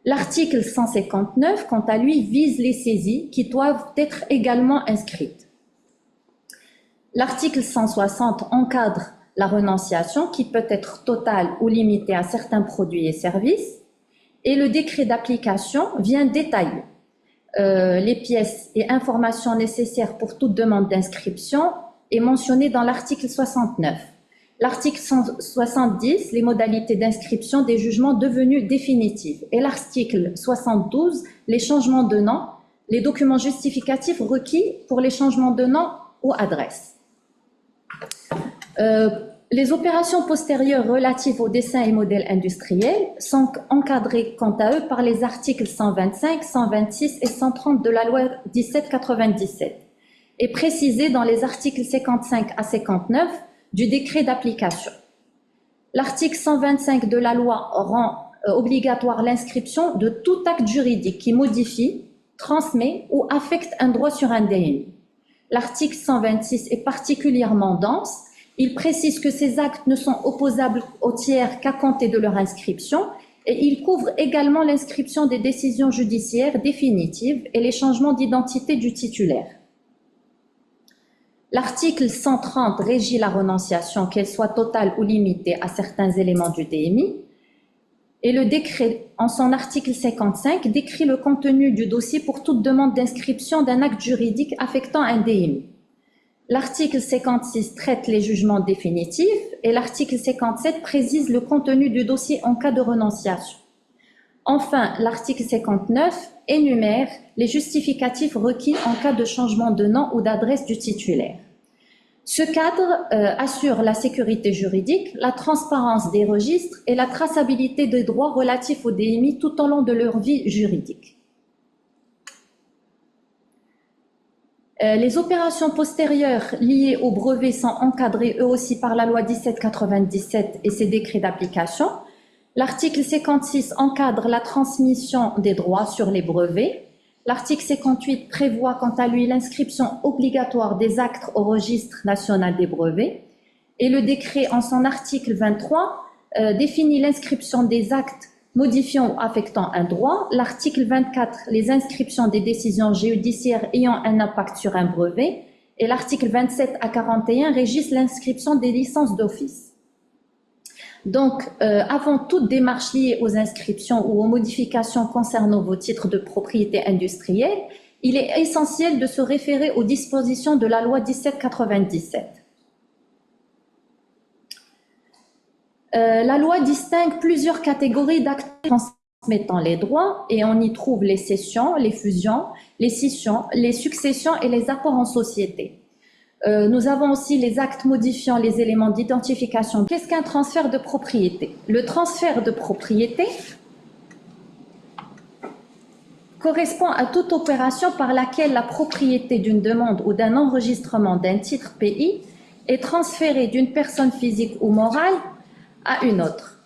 L'article 159, quant à lui, vise les saisies qui doivent être également inscrites. L'article 160 encadre la renonciation qui peut être totale ou limitée à certains produits et services. Et le décret d'application vient détailler les pièces et informations nécessaires pour toute demande d'inscription est mentionné dans l'article 69. L'article 170, les modalités d'inscription des jugements devenus définitifs. Et l'article 72, les changements de nom, les documents justificatifs requis pour les changements de nom ou adresse. Les opérations postérieures relatives aux dessins et modèles industriels sont encadrées quant à eux par les articles 125, 126 et 130 de la loi 1797 et précisées dans les articles 55 à 59 du décret d'application. L'article 125 de la loi rend obligatoire l'inscription de tout acte juridique qui modifie, transmet ou affecte un droit sur un DMI. L'article 126 est particulièrement dense. Il précise que ces actes ne sont opposables aux tiers qu'à compter de leur inscription et il couvre également l'inscription des décisions judiciaires définitives et les changements d'identité du titulaire. L'article 130 régit la renonciation, qu'elle soit totale ou limitée à certains éléments du DMI. Et le décret, en son article 55, décrit le contenu du dossier pour toute demande d'inscription d'un acte juridique affectant un DMI. L'article 56 traite les jugements définitifs et l'article 57 précise le contenu du dossier en cas de renonciation. Enfin, l'article 59 énumère les justificatifs requis en cas de changement de nom ou d'adresse du titulaire. Ce cadre assure la sécurité juridique, la transparence des registres et la traçabilité des droits relatifs aux DMI tout au long de leur vie juridique. Les opérations postérieures liées au brevet sont encadrées eux aussi par la loi 1797 et ses décrets d'application. L'article 56 encadre la transmission des droits sur les brevets. L'article 58 prévoit quant à lui l'inscription obligatoire des actes au registre national des brevets. Et le décret en son article 23 définit l'inscription des actes modifiant ou affectant un droit. L'article 24, les inscriptions des décisions judiciaires ayant un impact sur un brevet. Et l'article 27 à 41 régissent l'inscription des licences d'office. Donc, avant toute démarche liée aux inscriptions ou aux modifications concernant vos titres de propriété industrielle, il est essentiel de se référer aux dispositions de la loi 1797. La loi distingue plusieurs catégories d'actes transmettant les droits et on y trouve les cessions, les fusions, les scissions, les successions et les apports en société. Nous avons aussi les actes modifiant les éléments d'identification. Qu'est-ce qu'un transfert de propriété? Le transfert de propriété correspond à toute opération par laquelle la propriété d'une demande ou d'un enregistrement d'un titre pays est transférée d'une personne physique ou morale à une autre.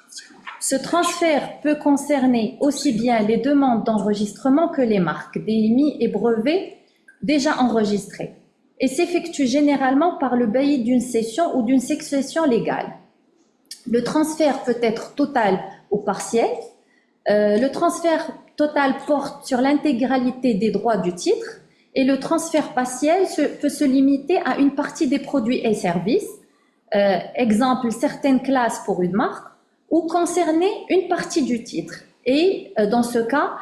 Ce transfert peut concerner aussi bien les demandes d'enregistrement que les marques, DMI et brevets déjà enregistrés et s'effectue généralement par le bailli d'une cession ou d'une succession légale. Le transfert peut être total ou partiel. Le transfert total porte sur l'intégralité des droits du titre et le transfert partiel peut se limiter à une partie des produits et services, exemple certaines classes pour une marque, ou concerner une partie du titre. Et dans ce cas,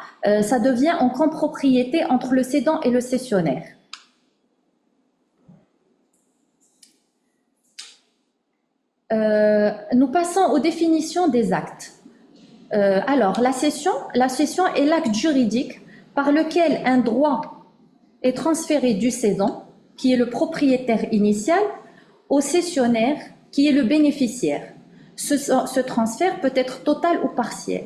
ça devient en copropriété entre le cédant et le cessionnaire. Nous passons aux définitions des actes. Alors, la cession est l'acte juridique par lequel un droit est transféré du cédant, qui est le propriétaire initial, au cessionnaire, qui est le bénéficiaire. Ce transfert peut être total ou partiel.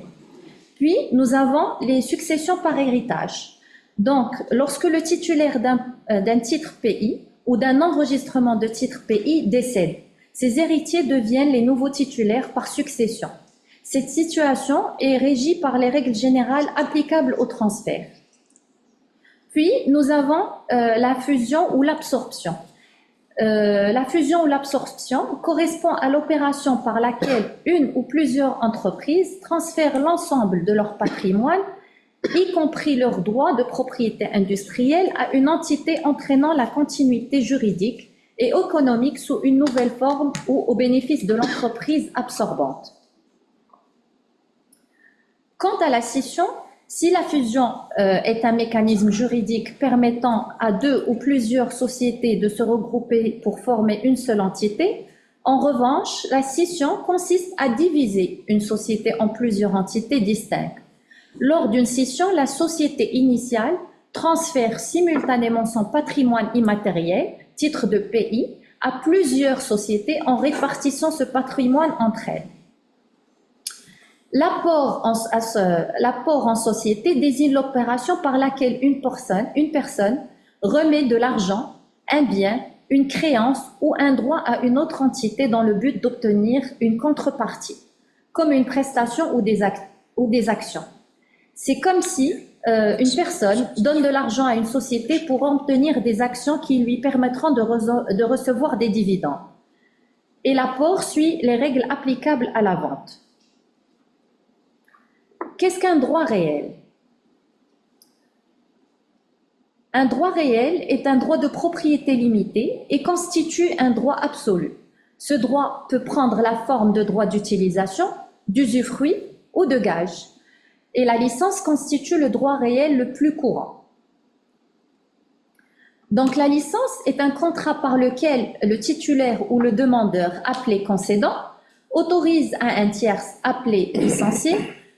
Puis, nous avons les successions par héritage. Donc, lorsque le titulaire d'un titre pays ou d'un enregistrement de titre pays décède, ces héritiers deviennent les nouveaux titulaires par succession. Cette situation est régie par les règles générales applicables au transfert. Puis, nous avons la fusion ou l'absorption. La fusion ou l'absorption correspond à l'opération par laquelle une ou plusieurs entreprises transfèrent l'ensemble de leur patrimoine, y compris leurs droits de propriété industrielle, à une entité entraînant la continuité juridique et économique sous une nouvelle forme ou au bénéfice de l'entreprise absorbante. Quant à la scission, si la fusion est un mécanisme juridique permettant à deux ou plusieurs sociétés de se regrouper pour former une seule entité, en revanche, la scission consiste à diviser une société en plusieurs entités distinctes. Lors d'une scission, la société initiale transfère simultanément son patrimoine immatériel, titre de pays, à plusieurs sociétés en répartissant ce patrimoine entre elles. L'apport en société désigne l'opération par laquelle une personne remet de l'argent, un bien, une créance ou un droit à une autre entité dans le but d'obtenir une contrepartie, comme une prestation ou des actions. C'est comme si une personne donne de l'argent à une société pour obtenir des actions qui lui permettront de recevoir des dividendes. Et l'apport suit les règles applicables à la vente. Qu'est-ce qu'un droit réel? Un droit réel est un droit de propriété limitée et constitue un droit absolu. Ce droit peut prendre la forme de droit d'utilisation, d'usufruit ou de gage. Et la licence constitue le droit réel le plus courant. Donc la licence est un contrat par lequel le titulaire ou le demandeur, appelé concédant, autorise à un tierce, appelé licencié,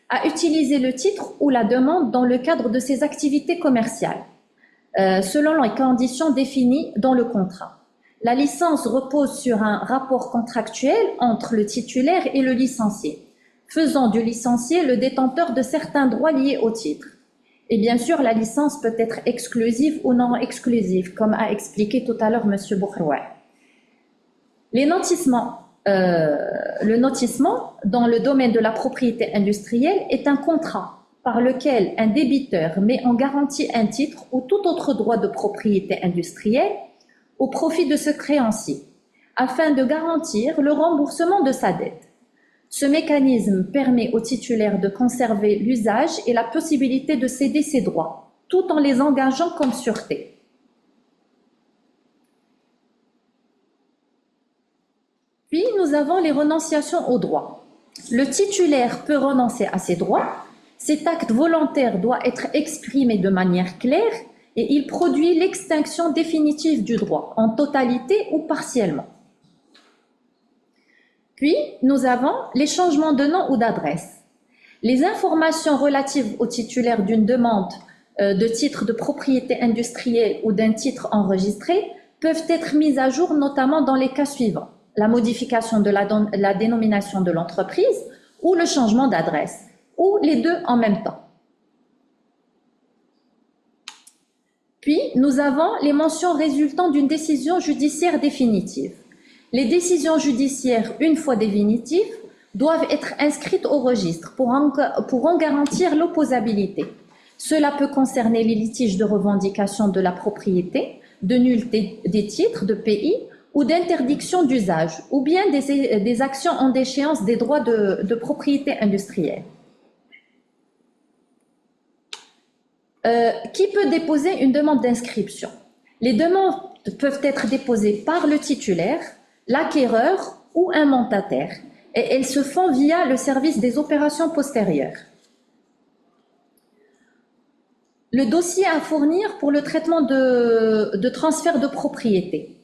à utiliser le titre ou la demande dans le cadre de ses activités commerciales, selon les conditions définies dans le contrat. La licence repose sur un rapport contractuel entre le titulaire et le licencié, faisant du licencié le détenteur de certains droits liés au titre. Et bien sûr, la licence peut être exclusive ou non exclusive, comme a expliqué tout à l'heure M. Boukhrouai. Le notissement dans le domaine de la propriété industrielle est un contrat par lequel un débiteur met en garantie un titre ou tout autre droit de propriété industrielle au profit de ce créancier, afin de garantir le remboursement de sa dette. Ce mécanisme permet au titulaire de conserver l'usage et la possibilité de céder ses droits, tout en les engageant comme sûreté. Puis, nous avons les renonciations aux droits. Le titulaire peut renoncer à ses droits. Cet acte volontaire doit être exprimé de manière claire et il produit l'extinction définitive du droit, en totalité ou partiellement. Puis, nous avons les changements de nom ou d'adresse. Les informations relatives au titulaire d'une demande de titre de propriété industrielle ou d'un titre enregistré peuvent être mises à jour, notamment dans les cas suivants: la modification de la dénomination de l'entreprise ou le changement d'adresse, ou les deux en même temps. Puis, nous avons les mentions résultant d'une décision judiciaire définitive. Les décisions judiciaires, une fois définitives, doivent être inscrites au registre pour en garantir l'opposabilité. Cela peut concerner les litiges de revendication de la propriété, de nullité des titres de pays ou d'interdiction d'usage, ou bien des actions en déchéance des droits de propriété industrielle. Qui peut déposer une demande d'inscription? Les demandes peuvent être déposées par le titulaire, l'acquéreur ou un mandataire, et elles se font via le service des opérations postérieures. Le dossier à fournir pour le traitement de transfert de propriété.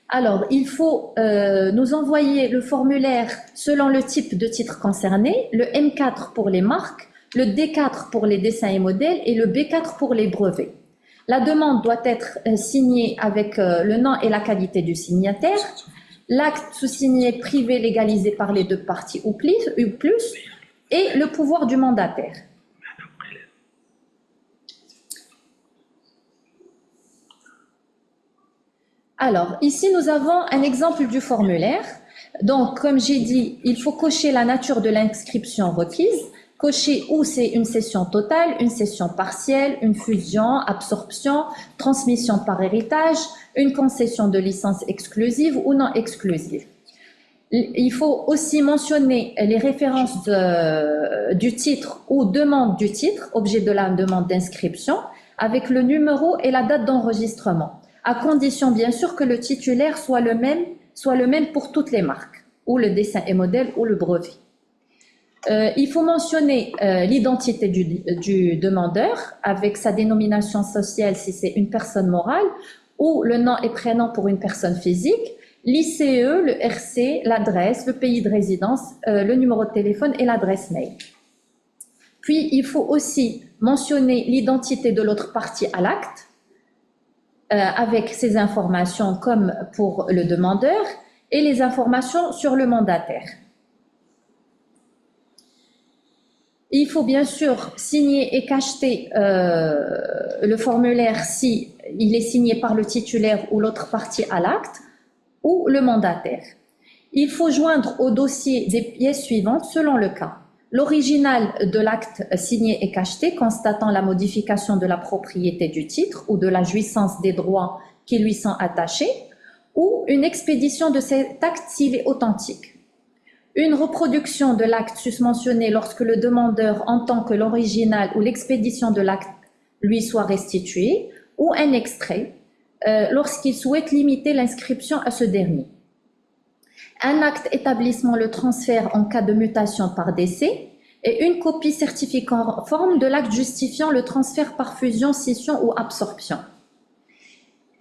Alors, il faut nous envoyer le formulaire selon le type de titre concerné, le M4 pour les marques, le D4 pour les dessins et modèles et le B4 pour les brevets. La demande doit être signée avec le nom et la qualité du signataire, l'acte sous-signé privé légalisé par les deux parties ou plus, et le pouvoir du mandataire. Alors, ici, nous avons un exemple du formulaire. Donc, comme j'ai dit, il faut cocher la nature de l'inscription requise, cocher où c'est une cession totale, une cession partielle, une fusion, absorption, transmission par héritage, une concession de licence exclusive ou non exclusive. Il faut aussi mentionner les références du titre ou demande du titre, objet de la demande d'inscription, avec le numéro et la date d'enregistrement, à condition bien sûr que le titulaire soit le même pour toutes les marques, ou le dessin et modèle ou le brevet. Il faut mentionner l'identité du demandeur avec sa dénomination sociale si c'est une personne morale, ou le nom et prénom pour une personne physique, l'ICE, le RC, l'adresse, le pays de résidence, le numéro de téléphone et l'adresse mail. Puis, il faut aussi mentionner l'identité de l'autre partie à l'acte, avec ces informations comme pour le demandeur et les informations sur le mandataire. Il faut bien sûr signer et cacheter le formulaire si il est signé par le titulaire ou l'autre partie à l'acte ou le mandataire. Il faut joindre au dossier des pièces suivantes selon le cas. L'original de l'acte signé et cacheté constatant la modification de la propriété du titre ou de la jouissance des droits qui lui sont attachés, ou une expédition de cet acte s'il est authentique. Une reproduction de l'acte susmentionné lorsque le demandeur entend que l'original ou l'expédition de l'acte lui soit restituée, ou un extrait lorsqu'il souhaite limiter l'inscription à ce dernier. Un acte établissant le transfert en cas de mutation par décès et une copie certificative de l'acte justifiant le transfert par fusion, scission ou absorption.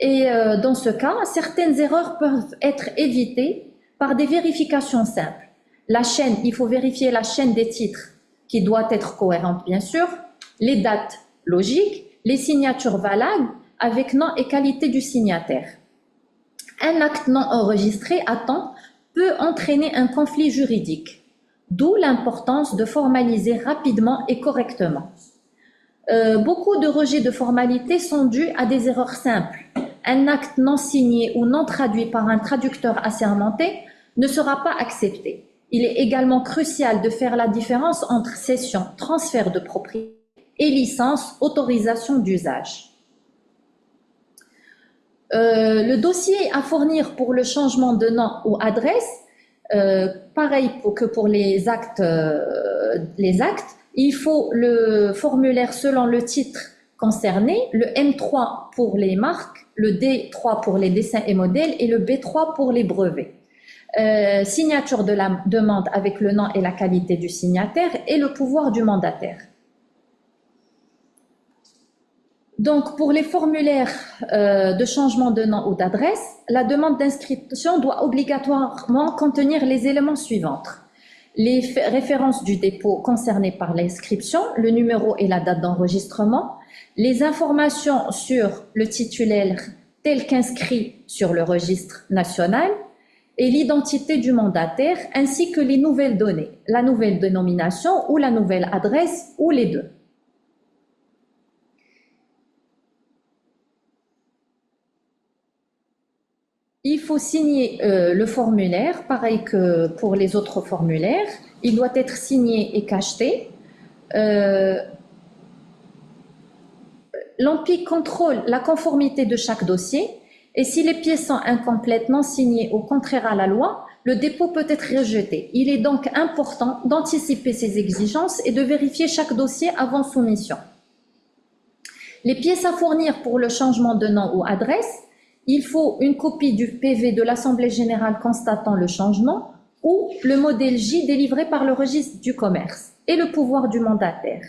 Et dans ce cas, certaines erreurs peuvent être évitées par des vérifications simples. La chaîne, il faut vérifier la chaîne des titres qui doit être cohérente, bien sûr, les dates logiques, les signatures valables avec nom et qualité du signataire. Un acte non enregistré à temps peut entraîner un conflit juridique, d'où l'importance de formaliser rapidement et correctement. Beaucoup de rejets de formalité sont dus à des erreurs simples. Un acte non signé ou non traduit par un traducteur assermenté ne sera pas accepté. Il est également crucial de faire la différence entre cession, transfert de propriété et licence, autorisation d'usage. Le dossier à fournir pour le changement de nom ou adresse, pareil que pour les actes, il faut le formulaire selon le titre concerné, le M3 pour les marques, le D3 pour les dessins et modèles et le B3 pour les brevets. Signature de la demande avec le nom et la qualité du signataire et le pouvoir du mandataire. Donc, pour les formulaires de changement de nom ou d'adresse, la demande d'inscription doit obligatoirement contenir les éléments suivants. Les références du dépôt concerné par l'inscription, le numéro et la date d'enregistrement, les informations sur le titulaire tel qu'inscrit sur le registre national et l'identité du mandataire, ainsi que les nouvelles données, la nouvelle dénomination ou la nouvelle adresse ou les deux. Il faut signer le formulaire, pareil que pour les autres formulaires. Il doit être signé et cacheté. L'ANPIC contrôle la conformité de chaque dossier et si les pièces sont incomplètes, non signées ou contraires à la loi, le dépôt peut être rejeté. Il est donc important d'anticiper ces exigences et de vérifier chaque dossier avant soumission. Les pièces à fournir pour le changement de nom ou adresse, il faut une copie du PV de l'Assemblée générale constatant le changement ou le modèle J délivré par le registre du commerce et le pouvoir du mandataire.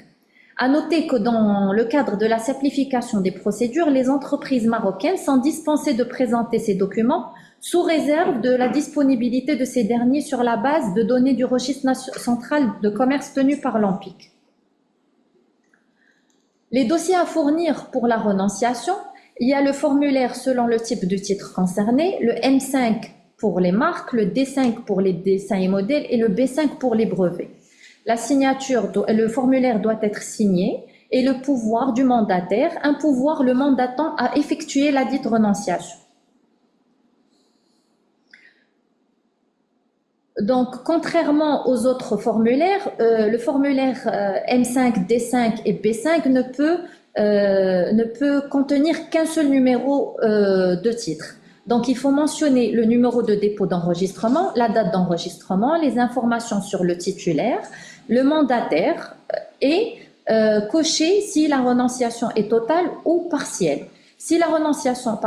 À noter que dans le cadre de la simplification des procédures, les entreprises marocaines sont dispensées de présenter ces documents sous réserve de la disponibilité de ces derniers sur la base de données du registre central de commerce tenu par l'ANPIC. Les dossiers à fournir pour la renonciation, il y a le formulaire selon le type de titre concerné, le M5 pour les marques, le D5 pour les dessins et modèles et le B5 pour les brevets. La signature, le formulaire doit être signé et le pouvoir du mandataire, un pouvoir le mandatant à effectuer la dite renonciation. Donc, contrairement aux autres formulaires, le formulaire M5, D5 et B5 ne peut contenir qu'un seul numéro de titre. Donc, il faut mentionner le numéro de dépôt d'enregistrement, la date d'enregistrement, les informations sur le titulaire, le mandataire et cocher si la renonciation est totale ou partielle. Si la renonciation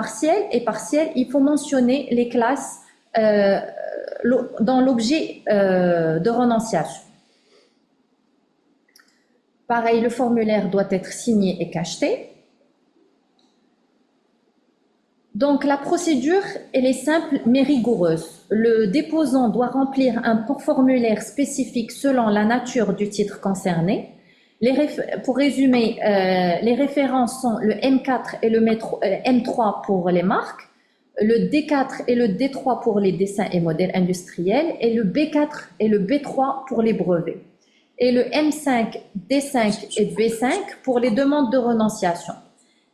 est partielle, il faut mentionner les classes dans l'objet de renonciation. Pareil, le formulaire doit être signé et cacheté. Donc, la procédure, elle est simple mais rigoureuse. Le déposant doit remplir un formulaire spécifique selon la nature du titre concerné. Pour résumer, les références sont le M4 et le M3 pour les marques, le D4 et le D3 pour les dessins et modèles industriels, et le B4 et le B3 pour les brevets, et le M5, D5 et B5 pour les demandes de renonciation.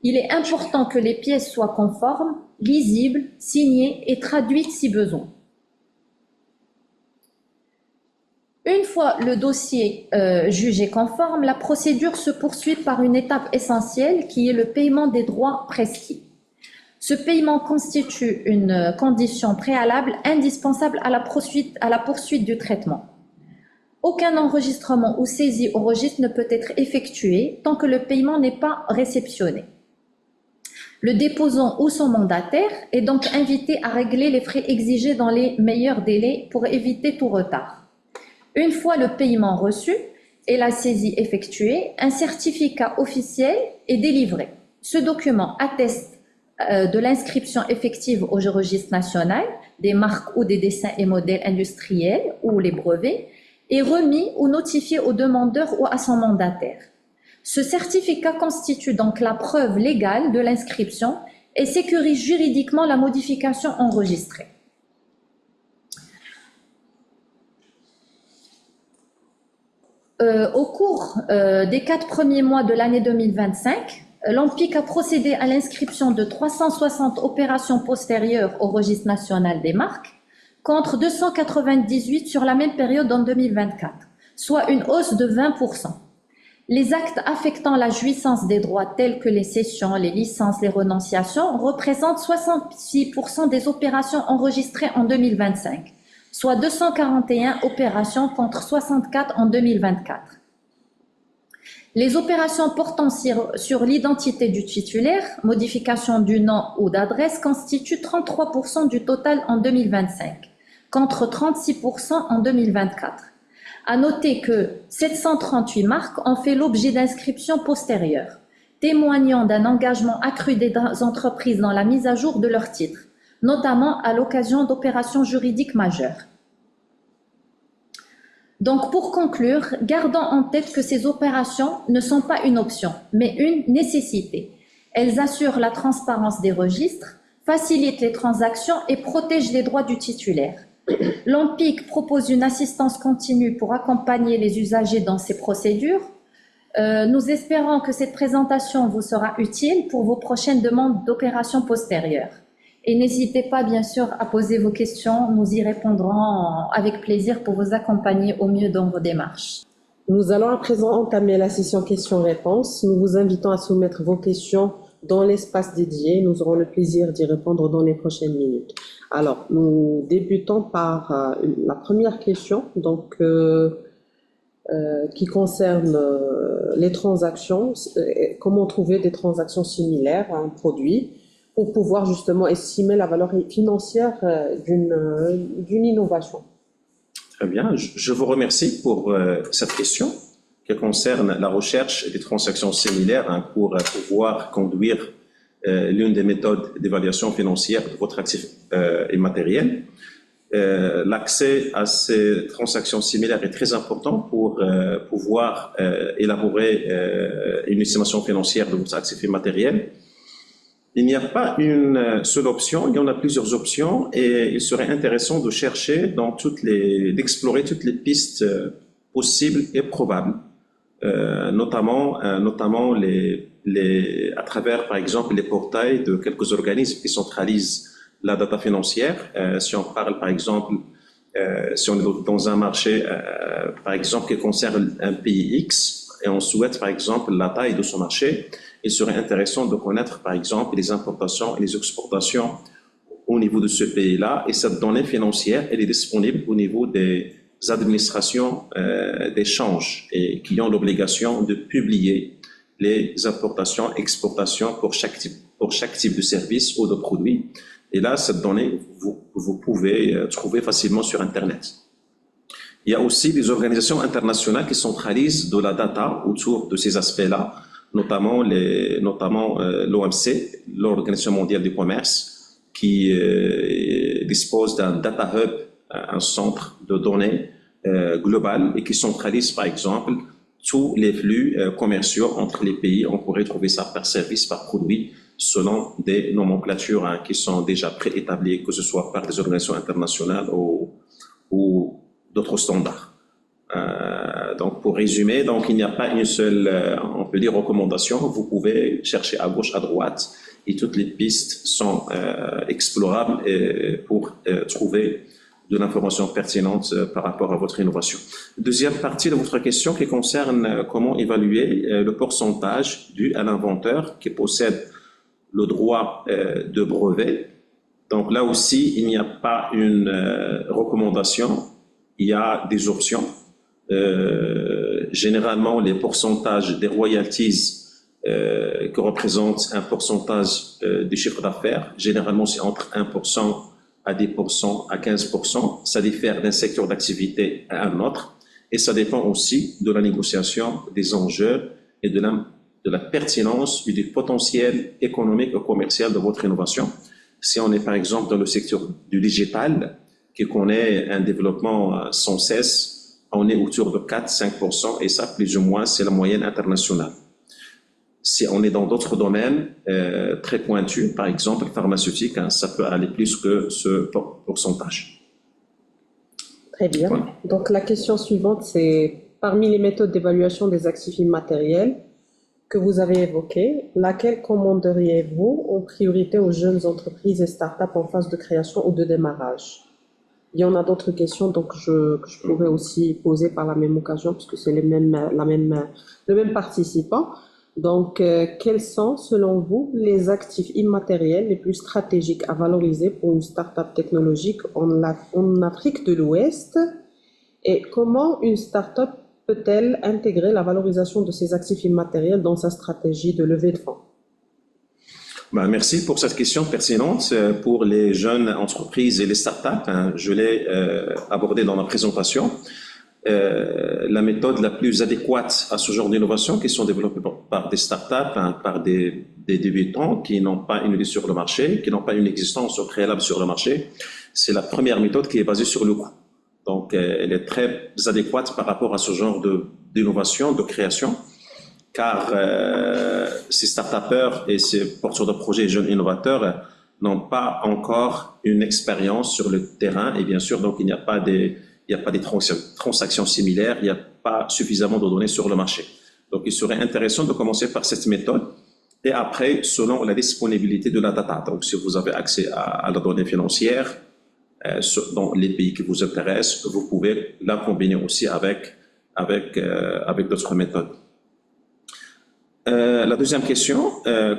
Il est important que les pièces soient conformes, lisibles, signées et traduites si besoin. Une fois le dossier jugé conforme, la procédure se poursuit par une étape essentielle qui est le paiement des droits prescrits. Ce paiement constitue une condition préalable indispensable à la poursuite du traitement. Aucun enregistrement ou saisie au registre ne peut être effectué tant que le paiement n'est pas réceptionné. Le déposant ou son mandataire est donc invité à régler les frais exigés dans les meilleurs délais pour éviter tout retard. Une fois le paiement reçu et la saisie effectuée, un certificat officiel est délivré. Ce document atteste de l'inscription effective au registre national des marques ou des dessins et modèles industriels ou les brevets est remis ou notifié au demandeur ou à son mandataire. Ce certificat constitue donc la preuve légale de l'inscription et sécurise juridiquement la modification enregistrée. Au cours des 4 premiers mois de l'année 2025, l'ANPIC a procédé à l'inscription de 360 opérations postérieures au registre national des marques, contre 298 sur la même période en 2024, soit une hausse de 20%. Les actes affectant la jouissance des droits tels que les cessions, les licences, les renonciations représentent 66% des opérations enregistrées en 2025, soit 241 opérations contre 64 en 2024. Les opérations portant sur l'identité du titulaire, modification du nom ou d'adresse, constituent 33% du total en 2025, contre 36% en 2024. À noter que 738 marques ont fait l'objet d'inscriptions postérieures, témoignant d'un engagement accru des entreprises dans la mise à jour de leurs titres, notamment à l'occasion d'opérations juridiques majeures. Donc, pour conclure, gardons en tête que ces opérations ne sont pas une option, mais une nécessité. Elles assurent la transparence des registres, facilitent les transactions et protègent les droits du titulaire. L'ANPIC propose une assistance continue pour accompagner les usagers dans ces procédures. Nous espérons que cette présentation vous sera utile pour vos prochaines demandes d'opérations postérieures. Et n'hésitez pas, bien sûr, à poser vos questions. Nous y répondrons avec plaisir pour vous accompagner au mieux dans vos démarches. Nous allons à présent entamer la session questions-réponses. Nous vous invitons à soumettre vos questions dans l'espace dédié. Nous aurons le plaisir d'y répondre dans les prochaines minutes. Alors, nous débutons par la première question, donc, qui concerne les transactions. Comment trouver des transactions similaires à un produit pour pouvoir justement estimer la valeur financière d'une innovation. Très bien, je vous remercie pour cette question qui concerne la recherche des transactions similaires pour pouvoir conduire l'une des méthodes d'évaluation financière de votre actif immatériel. L'accès à ces transactions similaires est très important pour pouvoir élaborer une estimation financière de votre actif immatériel. Il n'y a pas une seule option, il y en a plusieurs options et il serait intéressant de chercher d'explorer toutes les pistes possibles et probables, notamment à travers, par exemple, les portails de quelques organismes qui centralisent la data financière. Si on parle, par exemple, si on est dans un marché, par exemple, qui concerne un pays X et on souhaite, par exemple, la taille de son marché, il serait intéressant de connaître, par exemple, les importations et les exportations au niveau de ce pays-là. Et cette donnée financière, elle est disponible au niveau des administrations d'échange et qui ont l'obligation de publier les importations, exportations pour chaque type de service ou de produit. Et là, cette donnée, vous pouvez trouver facilement sur Internet. Il y a aussi des organisations internationales qui centralisent de la data autour de ces aspects-là, notamment l'OMC, l'Organisation mondiale du commerce, qui dispose d'un data hub, un centre de données global et qui centralise, par exemple, tous les flux commerciaux entre les pays. On pourrait trouver ça par service, par produit, selon des nomenclatures qui sont déjà préétablies, que ce soit par des organisations internationales ou d'autres standards. Donc, pour résumer, donc, il n'y a pas une seule, on peut dire, recommandation. Vous pouvez chercher à gauche, à droite, et toutes les pistes sont explorables pour trouver de l'information pertinente par rapport à votre innovation. Deuxième partie de votre question qui concerne comment évaluer le pourcentage dû à l'inventeur qui possède le droit de brevet. Donc là aussi, il n'y a pas une recommandation, il y a des options. Généralement, les pourcentages des royalties que représente un pourcentage du chiffre d'affaires, généralement c'est entre 1% à 10%, à 15%. Ça diffère d'un secteur d'activité à un autre. Et ça dépend aussi de la négociation des enjeux et de la pertinence et du potentiel économique et commercial de votre innovation. Si on est par exemple dans le secteur du digital, qui connaît un développement sans cesse, on est autour de 4-5%, et ça, plus ou moins, c'est la moyenne internationale. Si on est dans d'autres domaines très pointus, par exemple pharmaceutique, ça peut aller plus que ce pourcentage. Très bien. Voilà. Donc la question suivante, c'est parmi les méthodes d'évaluation des actifs immatériels que vous avez évoquées, laquelle commanderiez-vous en priorité aux jeunes entreprises et startups en phase de création ou de démarrage? Il y en a d'autres questions donc que je pourrais aussi poser par la même occasion, puisque c'est le même participant. Donc, quels sont, selon vous, les actifs immatériels les plus stratégiques à valoriser pour une start-up technologique en Afrique de l'Ouest? Et comment une start-up peut-elle intégrer la valorisation de ces actifs immatériels dans sa stratégie de levée de fonds? Merci pour cette question pertinente pour les jeunes entreprises et les start-up. Je l'ai abordé dans la présentation. La méthode la plus adéquate à ce genre d'innovation qui sont développées par des startups, par des débutants qui n'ont pas une idée sur le marché, qui n'ont pas une existence au préalable sur le marché, c'est la première méthode qui est basée sur le coût. Donc, elle est très adéquate par rapport à ce genre d'innovation, de création, car ces start-upers et ces porteurs de projets et jeunes innovateurs n'ont pas encore une expérience sur le terrain, et bien sûr, donc il n'y a pas des transactions similaires, il n'y a pas suffisamment de données sur le marché. Donc, il serait intéressant de commencer par cette méthode et après, selon la disponibilité de la data. Donc, si vous avez accès à la donnée financière dans les pays qui vous intéressent, vous pouvez la combiner aussi avec d'autres méthodes. La deuxième question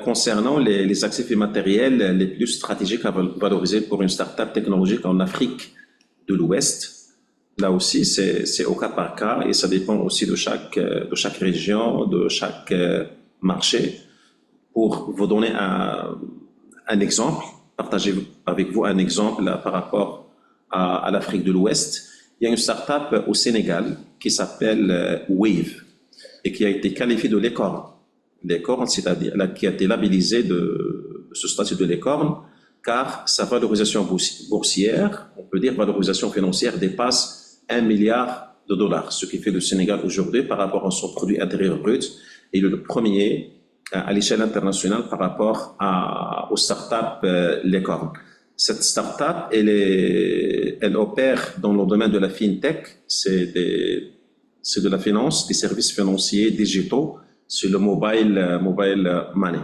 concernant les actifs immatériels les plus stratégiques à valoriser pour une start-up technologique en Afrique de l'Ouest. Là aussi, c'est au cas par cas et ça dépend aussi de chaque région, de chaque marché. Pour vous donner un exemple, partager avec vous un exemple par rapport à l'Afrique de l'Ouest. Il y a une start-up au Sénégal qui s'appelle Wave et qui a été qualifiée de licorne. Licorne, c'est-à-dire qui a été labellisée de ce statut de licorne, car sa valorisation boursière, on peut dire valorisation financière, dépasse $1 milliard, ce qui fait le Sénégal aujourd'hui par rapport à son produit intérieur brut, et le premier à l'échelle internationale par rapport aux startups licorne. Cette startup, elle opère dans le domaine de la fintech, c'est de la finance, des services financiers digitaux, c'est le mobile money.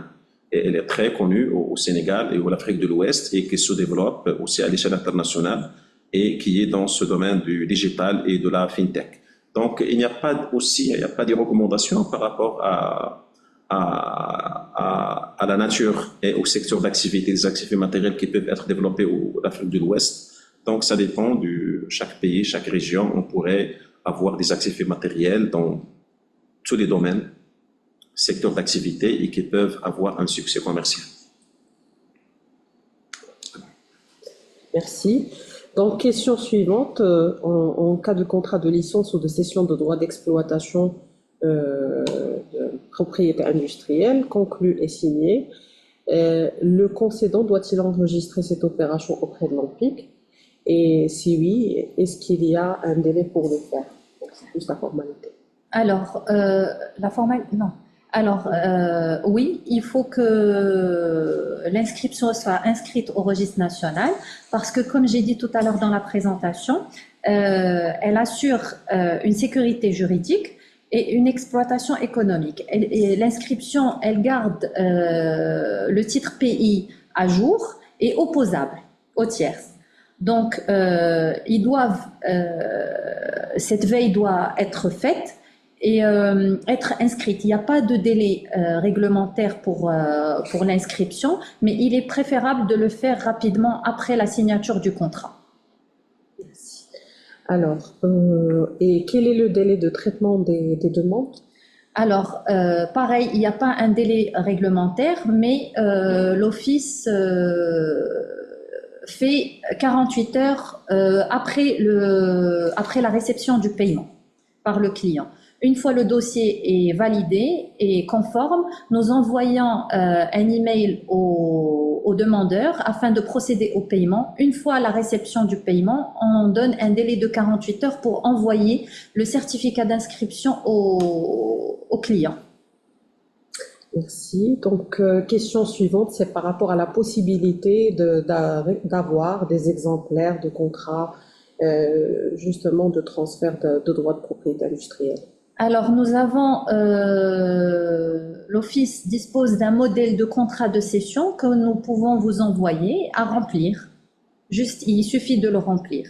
Et elle est très connue au Sénégal et en Afrique de l'Ouest et qui se développe aussi à l'échelle internationale et qui est dans ce domaine du digital et de la fintech. Donc, il n'y a pas de recommandations par rapport à la nature et au secteur d'activité des actifs immatériels qui peuvent être développés en Afrique de l'Ouest. Donc, ça dépend de chaque pays, chaque région. On pourrait avoir des actifs immatériels dans tous les domaines, secteurs d'activité et qui peuvent avoir un succès commercial. Merci. Donc, question suivante. En cas de contrat de licence ou de cession de droits d'exploitation de propriété industrielle conclu et signé, le concédant doit-il enregistrer cette opération auprès de l'ANPIC? Et si oui, est-ce qu'il y a un délai pour le faire? C'est juste la formalité. Alors, la formale, non. Alors, oui, il faut que l'inscription soit inscrite au registre national parce que, comme j'ai dit tout à l'heure dans la présentation, elle assure une sécurité juridique et une exploitation économique. Et l'inscription, elle garde le titre pays à jour et opposable aux tierces. Donc, ils doivent, cette veille doit être faite et être inscrite. Il n'y a pas de délai réglementaire pour l'inscription, mais il est préférable de le faire rapidement après la signature du contrat. Merci. Alors, et quel est le délai de traitement des demandes? Alors, pareil, il n'y a pas un délai réglementaire, mais l'Office fait 48 heures après la réception du paiement par le client. Une fois le dossier est validé et conforme, nous envoyons un email au demandeur afin de procéder au paiement. Une fois la réception du paiement, on donne un délai de 48 heures pour envoyer le certificat d'inscription au client. Merci. Donc, question suivante, c'est par rapport à la possibilité d'avoir des exemplaires de contrats, justement, de transfert de droits de propriété industrielle. Alors, nous avons, l'Office dispose d'un modèle de contrat de cession que nous pouvons vous envoyer à remplir. Juste, il suffit de le remplir.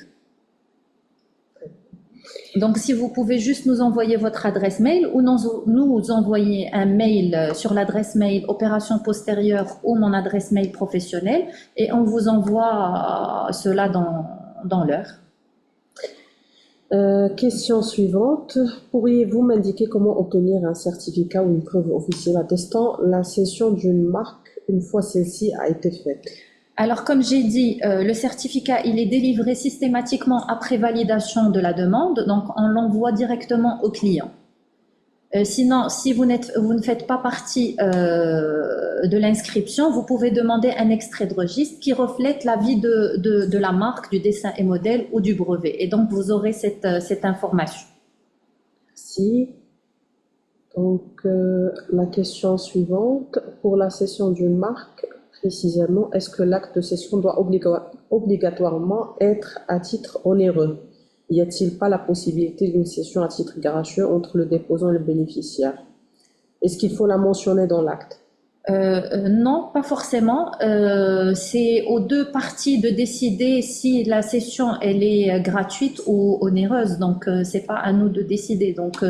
Donc, si vous pouvez juste nous envoyer votre adresse mail ou nous envoyer un mail sur l'adresse mail opération postérieure ou mon adresse mail professionnelle et on vous envoie cela dans l'heure. Question suivante. Pourriez-vous m'indiquer comment obtenir un certificat ou une preuve officielle attestant la cession d'une marque une fois celle-ci a été faite? Alors, comme j'ai dit, le certificat, il est délivré systématiquement après validation de la demande, donc on l'envoie directement au client. Sinon, si vous ne faites pas partie de l'inscription, vous pouvez demander un extrait de registre qui reflète l'avis de la marque, du dessin et modèle ou du brevet. Et donc, vous aurez cette information. Merci. Donc, la question suivante. Pour la cession d'une marque, précisément, est-ce que l'acte de cession doit obligatoirement être à titre onéreux? Y a-t-il pas la possibilité d'une cession à titre gracieux entre le déposant et le bénéficiaire? Est-ce qu'il faut la mentionner dans l'acte? Non, pas forcément. C'est aux deux parties de décider si la cession elle est gratuite ou onéreuse. Donc, c'est pas à nous de décider. Donc,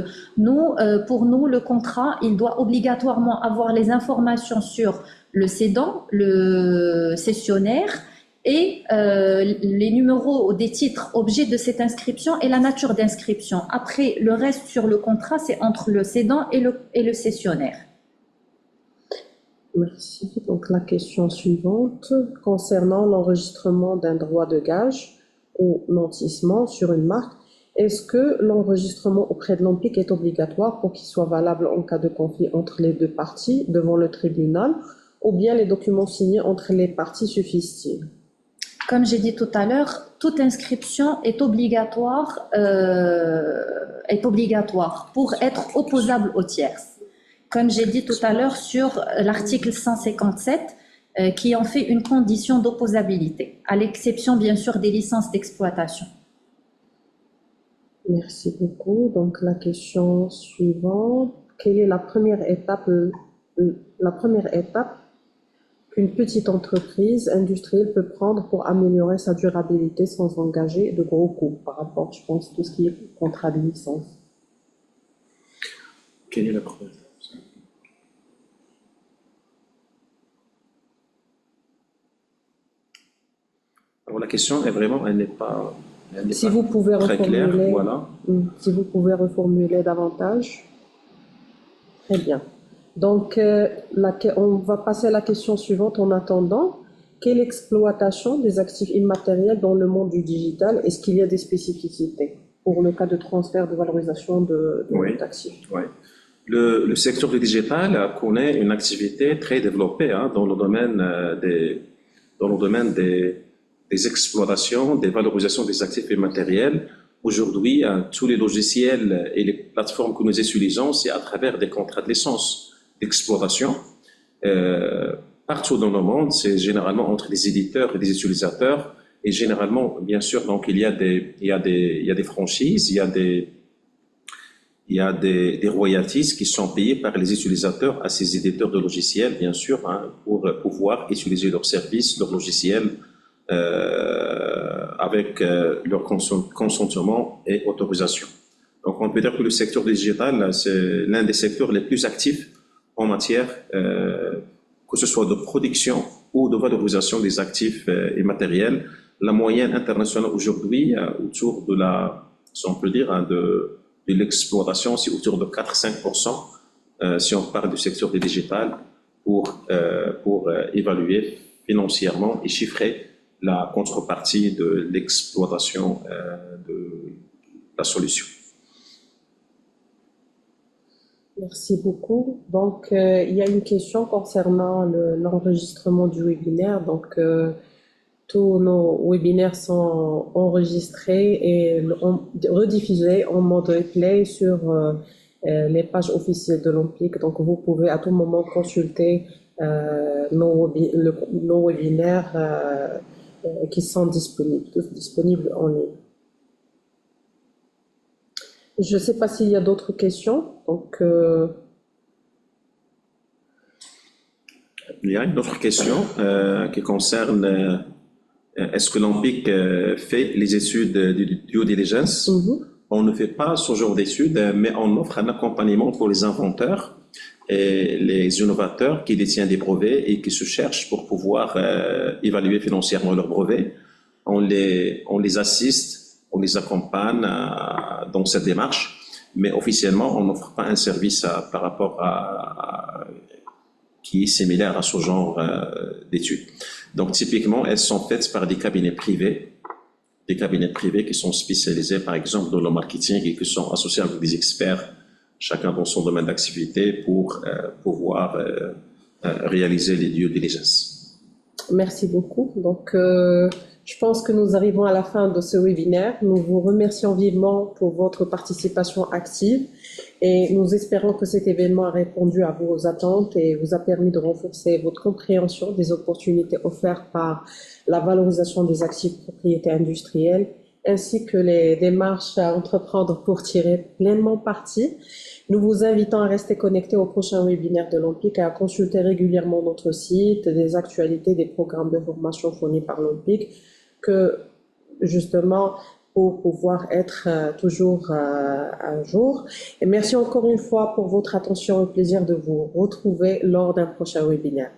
pour nous, le contrat, il doit obligatoirement avoir les informations sur le cédant, le cessionnaire et les numéros des titres objets de cette inscription et la nature d'inscription. Après, le reste sur le contrat, c'est entre le cédant et le cessionnaire. Merci. Donc, la question suivante, concernant l'enregistrement d'un droit de gage ou nantissement sur une marque, est-ce que l'enregistrement auprès de l'OMPIC est obligatoire pour qu'il soit valable en cas de conflit entre les deux parties devant le tribunal, ou bien les documents signés entre les parties suffisent-ils? Comme j'ai dit tout à l'heure, toute inscription est obligatoire pour être opposable aux tierces. Comme j'ai dit tout à l'heure sur l'article 157, qui en fait une condition d'opposabilité, à l'exception bien sûr des licences d'exploitation. Merci beaucoup. Donc, la question suivante, quelle est la première étape qu'une petite entreprise industrielle peut prendre pour améliorer sa durabilité sans engager de gros coûts par rapport, je pense, à tout ce qui est contrat de licence? Quelle est la première? Alors, la question est vraiment, elle n'est pas Si vous pouvez très claire. reformuler, Voilà. si vous pouvez reformuler davantage. Très bien. Donc, on va passer à la question suivante en attendant. Quelle exploitation des actifs immatériels dans le monde du digital? Est-ce qu'il y a des spécificités pour le cas de transfert de valorisation d'actifs? Oui. Le secteur du digital connaît une activité très développée dans le domaine des exploitations, des valorisations des actifs immatériels Aujourd'hui, tous les logiciels et les plateformes que nous utilisons, c'est à travers des contrats de licence d'exploitation. Partout dans le monde, c'est généralement entre des éditeurs et des utilisateurs. Et généralement, bien sûr, donc il y a des franchises, il y a des royalties qui sont payées par les utilisateurs à ces éditeurs de logiciels, bien sûr, pour pouvoir utiliser leurs services, leurs logiciels, avec leur consentement et autorisation. Donc, on peut dire que le secteur digital, c'est l'un des secteurs les plus actifs en matière, que ce soit de production ou de valorisation des actifs immatériels. La moyenne internationale aujourd'hui, autour de si on peut dire, de l'exploitation, c'est autour de 4-5%, si on parle du secteur du digital, pour évaluer financièrement et chiffrer la contrepartie de l'exploitation de la solution. Merci beaucoup. Donc, il y a une question concernant l'enregistrement du webinaire. Donc, tous nos webinaires sont enregistrés et rediffusés en mode replay sur les pages officielles de l'OMPIC. Donc, vous pouvez à tout moment consulter nos webinaires qui sont tous disponibles en ligne. Je ne sais pas s'il y a d'autres questions. Donc, il y a une autre question qui concerne est-ce que l'OMPIC fait les études de due diligence? On ne fait pas ce genre d'études, mais on offre un accompagnement pour les inventeurs et les innovateurs qui détiennent des brevets et qui se cherchent pour pouvoir évaluer financièrement leurs brevets. On les assiste, on les accompagne dans cette démarche, mais officiellement, on n'offre pas un service par rapport qui est similaire à ce genre d'études. Donc, typiquement, elles sont faites par des cabinets privés qui sont spécialisés, par exemple, dans le marketing et qui sont associés avec des experts, chacun dans son domaine d'activité, pour pouvoir réaliser les due diligence. Merci beaucoup. Donc, je pense que nous arrivons à la fin de ce webinaire. Nous vous remercions vivement pour votre participation active et nous espérons que cet événement a répondu à vos attentes et vous a permis de renforcer votre compréhension des opportunités offertes par la valorisation des actifs propriétés industrielles ainsi que les démarches à entreprendre pour tirer pleinement parti. Nous vous invitons à rester connectés au prochain webinaire de l'OMPIC et à consulter régulièrement notre site, des actualités, des programmes de formation fournis par l'OMPIC, justement pour pouvoir être toujours à jour. Et merci encore une fois pour votre attention et au plaisir de vous retrouver lors d'un prochain webinaire.